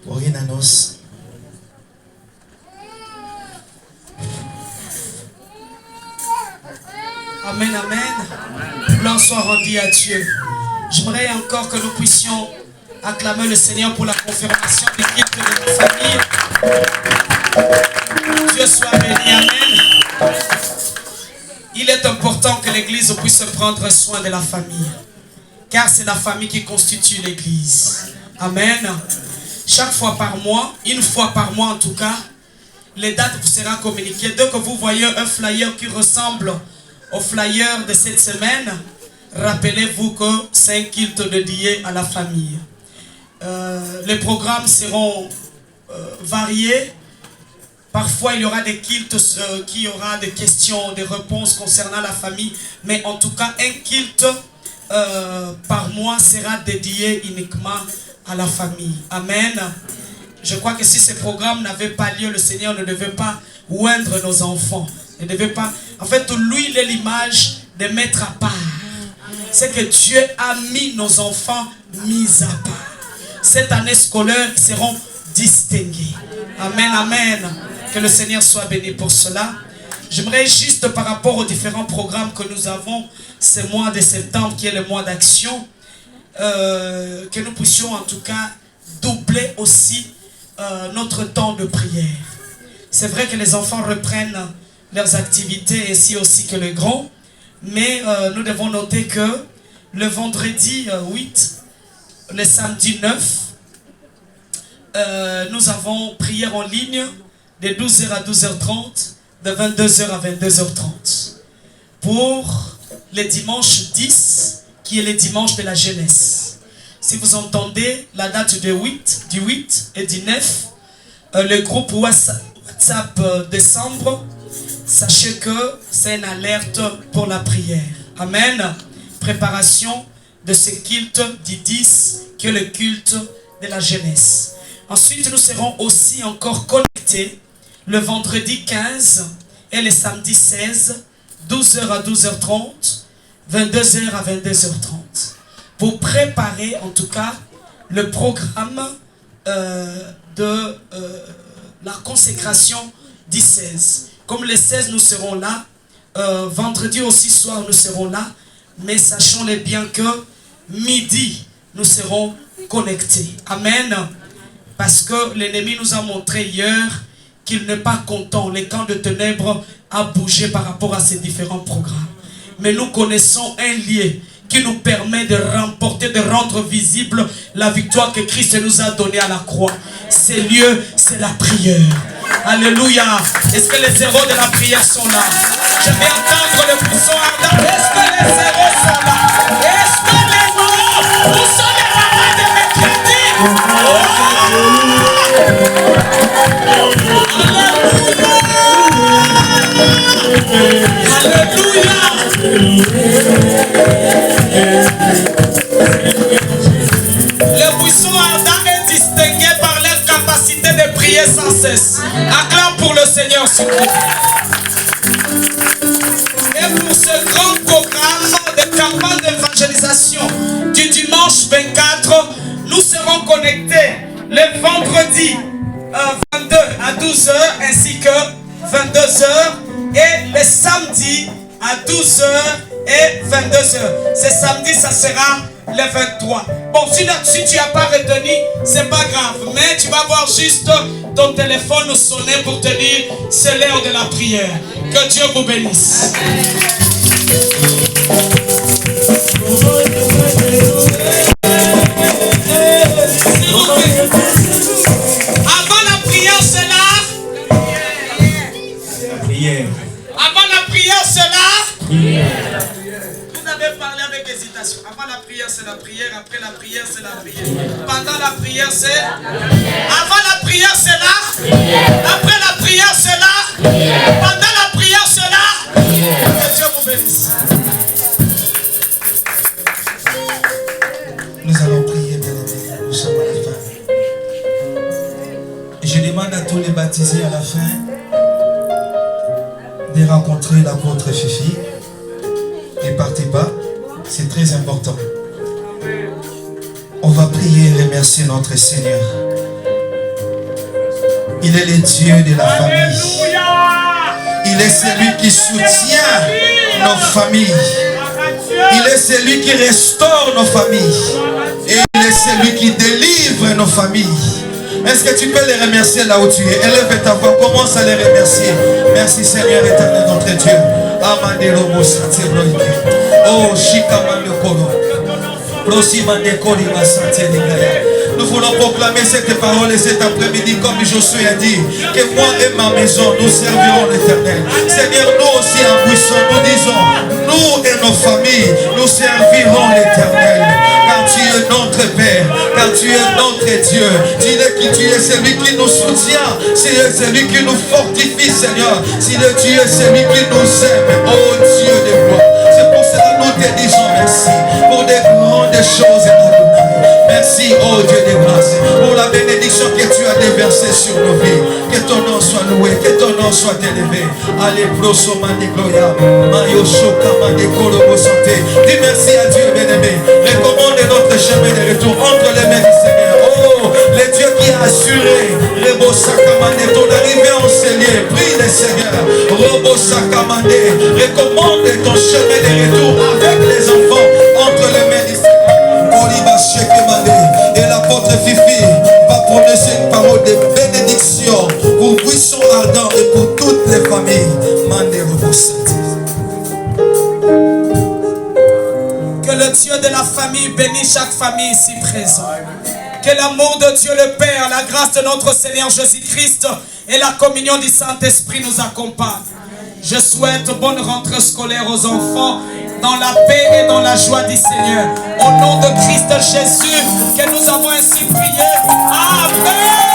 Speaker 9: pour une annonce.
Speaker 5: Amen, amen. Gloire soit rendue à Dieu. J'aimerais encore que nous puissions acclamer le Seigneur pour la confirmation des guides de la famille. Dieu soit béni, amen. Il est important que l'Église puisse prendre soin de la famille, car c'est la famille qui constitue l'Église. Amen. Chaque fois par mois, une fois par mois en tout cas, les dates vous seront communiquées. Dès que vous voyez un flyer qui ressemble au flyer de cette semaine, rappelez-vous que c'est un culte dédié à la famille. Les programmes seront variés. Parfois, il y aura des cultes qui y aura des questions, des réponses concernant la famille. Mais en tout cas, un culte par mois sera dédié uniquement à la famille. Amen. Je crois que si ces programmes n'avaient pas lieu, le Seigneur ne devait pas oindre nos enfants. Ne devait pas... En fait, lui, il est l'image de mettre à part. C'est que Dieu a mis nos enfants mis à part. Cette année scolaire, ils seront distingués. Amen, amen. Que le Seigneur soit béni pour cela. J'aimerais juste par rapport aux différents programmes que nous avons ce mois de septembre, qui est le mois d'action, que nous puissions en tout cas doubler aussi notre temps de prière. C'est vrai que les enfants reprennent leurs activités, ainsi aussi que les grands, mais nous devons noter que le vendredi 8, le samedi 9, nous avons prière en ligne de 12h à 12h30, de 22h à 22h30. Pour le dimanche 10, qui est le dimanche de la jeunesse. Si vous entendez la date du 8 et du 9, le groupe WhatsApp décembre, sachez que c'est une alerte pour la prière. Amen. Préparation de ce culte du 10, qui est le culte de la jeunesse. Ensuite, nous serons aussi encore connectés le vendredi 15 et le samedi 16, 12h à 12h30, 22h à 22h30. Pour préparer en tout cas le programme de la consécration du 16. Comme le 16, nous serons là. Vendredi aussi soir, nous serons là. Mais sachons-le bien que midi, nous serons connectés. Amen. Parce que l'ennemi nous a montré hier qu'il n'est pas content. Le camp de ténèbres a bougé par rapport à ces différents programmes. Mais nous connaissons un lien qui nous permet de remporter, de rendre visible la victoire que Christ nous a donnée à la croix. Ce lieu, c'est la prière. Alléluia. Est-ce que les héros de la prière sont là? Je vais entendre le pousson ardent. Est-ce que les héros sont là? Est-ce que les héros, où sont les mamans de mercredi? Alléluia. Le buisson ardent est distingué par leur capacité de prier sans cesse. Acclame pour le Seigneur, s'il vous plaît. Et pour ce grand programme de campagne d'évangélisation du dimanche 24, nous serons connectés le vendredi 22 à 12h ainsi que 22h et le samedi à 12h et 22h. Ce samedi, ça sera le 23. Bon, si tu n'as pas retenu, c'est pas grave. Mais tu vas voir juste ton téléphone sonner pour te dire c'est l'heure de la prière. Que Dieu vous bénisse. Avant la prière, c'est là.
Speaker 9: La prière.
Speaker 5: Avant la prière, c'est là. Vous avez parlé avec hésitation. Avant la prière, c'est la prière. Après la prière, c'est la prière. Pendant la prière, c'est... Avant la prière, c'est là. Après la prière, c'est là. Pendant la prière, c'est là. Que Dieu vous bénisse.
Speaker 9: Nous allons prier, bien-aimés. Nous sommes à la fin. Et je demande à tous les baptisés à la fin de rencontrer l'apôtre Fifi. Ne partez pas. C'est très important. On va prier et remercier notre Seigneur. Il est le Dieu de la famille. Il est celui qui soutient nos familles. Il est celui qui restaure nos familles. Et il est celui qui délivre nos familles. Est-ce que tu peux les remercier là où tu es? Élève ta voix, commence à les remercier. Merci Seigneur éternel notre Dieu. Oh, nous voulons proclamer cette parole et cet après-midi comme Josué a dit, que moi et ma maison nous servirons l'Éternel. Seigneur, nous aussi en buisson, nous disons, nous et nos familles, nous servirons l'Éternel. Car tu es notre Père, car tu es notre Dieu. Tu es celui qui nous soutient, tu es celui qui nous fortifie, Seigneur. Tu es celui qui nous aime, oh Dieu de gloire. C'est pour cela que nous te disons merci pour des grandes choses. Merci, oh Dieu de grâce, pour la bénédiction que tu as déversée sur nos vies. Que ton nom soit loué, que ton nom soit élevé. Allez, prosoma de gloria, mayo shokama de korobo santé. Dis merci à Dieu, bien-aimé. Recommande notre chemin de retour entre les mains du Seigneur. Oh, le Dieu qui a assuré Rebo Sakamande, ton arrivée en Seigneur. Prie le Seigneur. Robo Sakamande, recommande ton chemin de retour avec les enfants entre les mains du Seigneur. Et l'apôtre Fifi va prononcer une parole de bénédiction pour Buisson Ardent et pour toutes les familles.
Speaker 5: Que le Dieu de la famille bénisse chaque famille ici présente. Que l'amour de Dieu le Père, la grâce de notre Seigneur Jésus-Christ et la communion du Saint-Esprit nous accompagnent. Je souhaite bonne rentrée scolaire aux enfants dans la paix et dans la joie du Seigneur. Au nom de Christ Jésus que nous avons ainsi prié. Amen.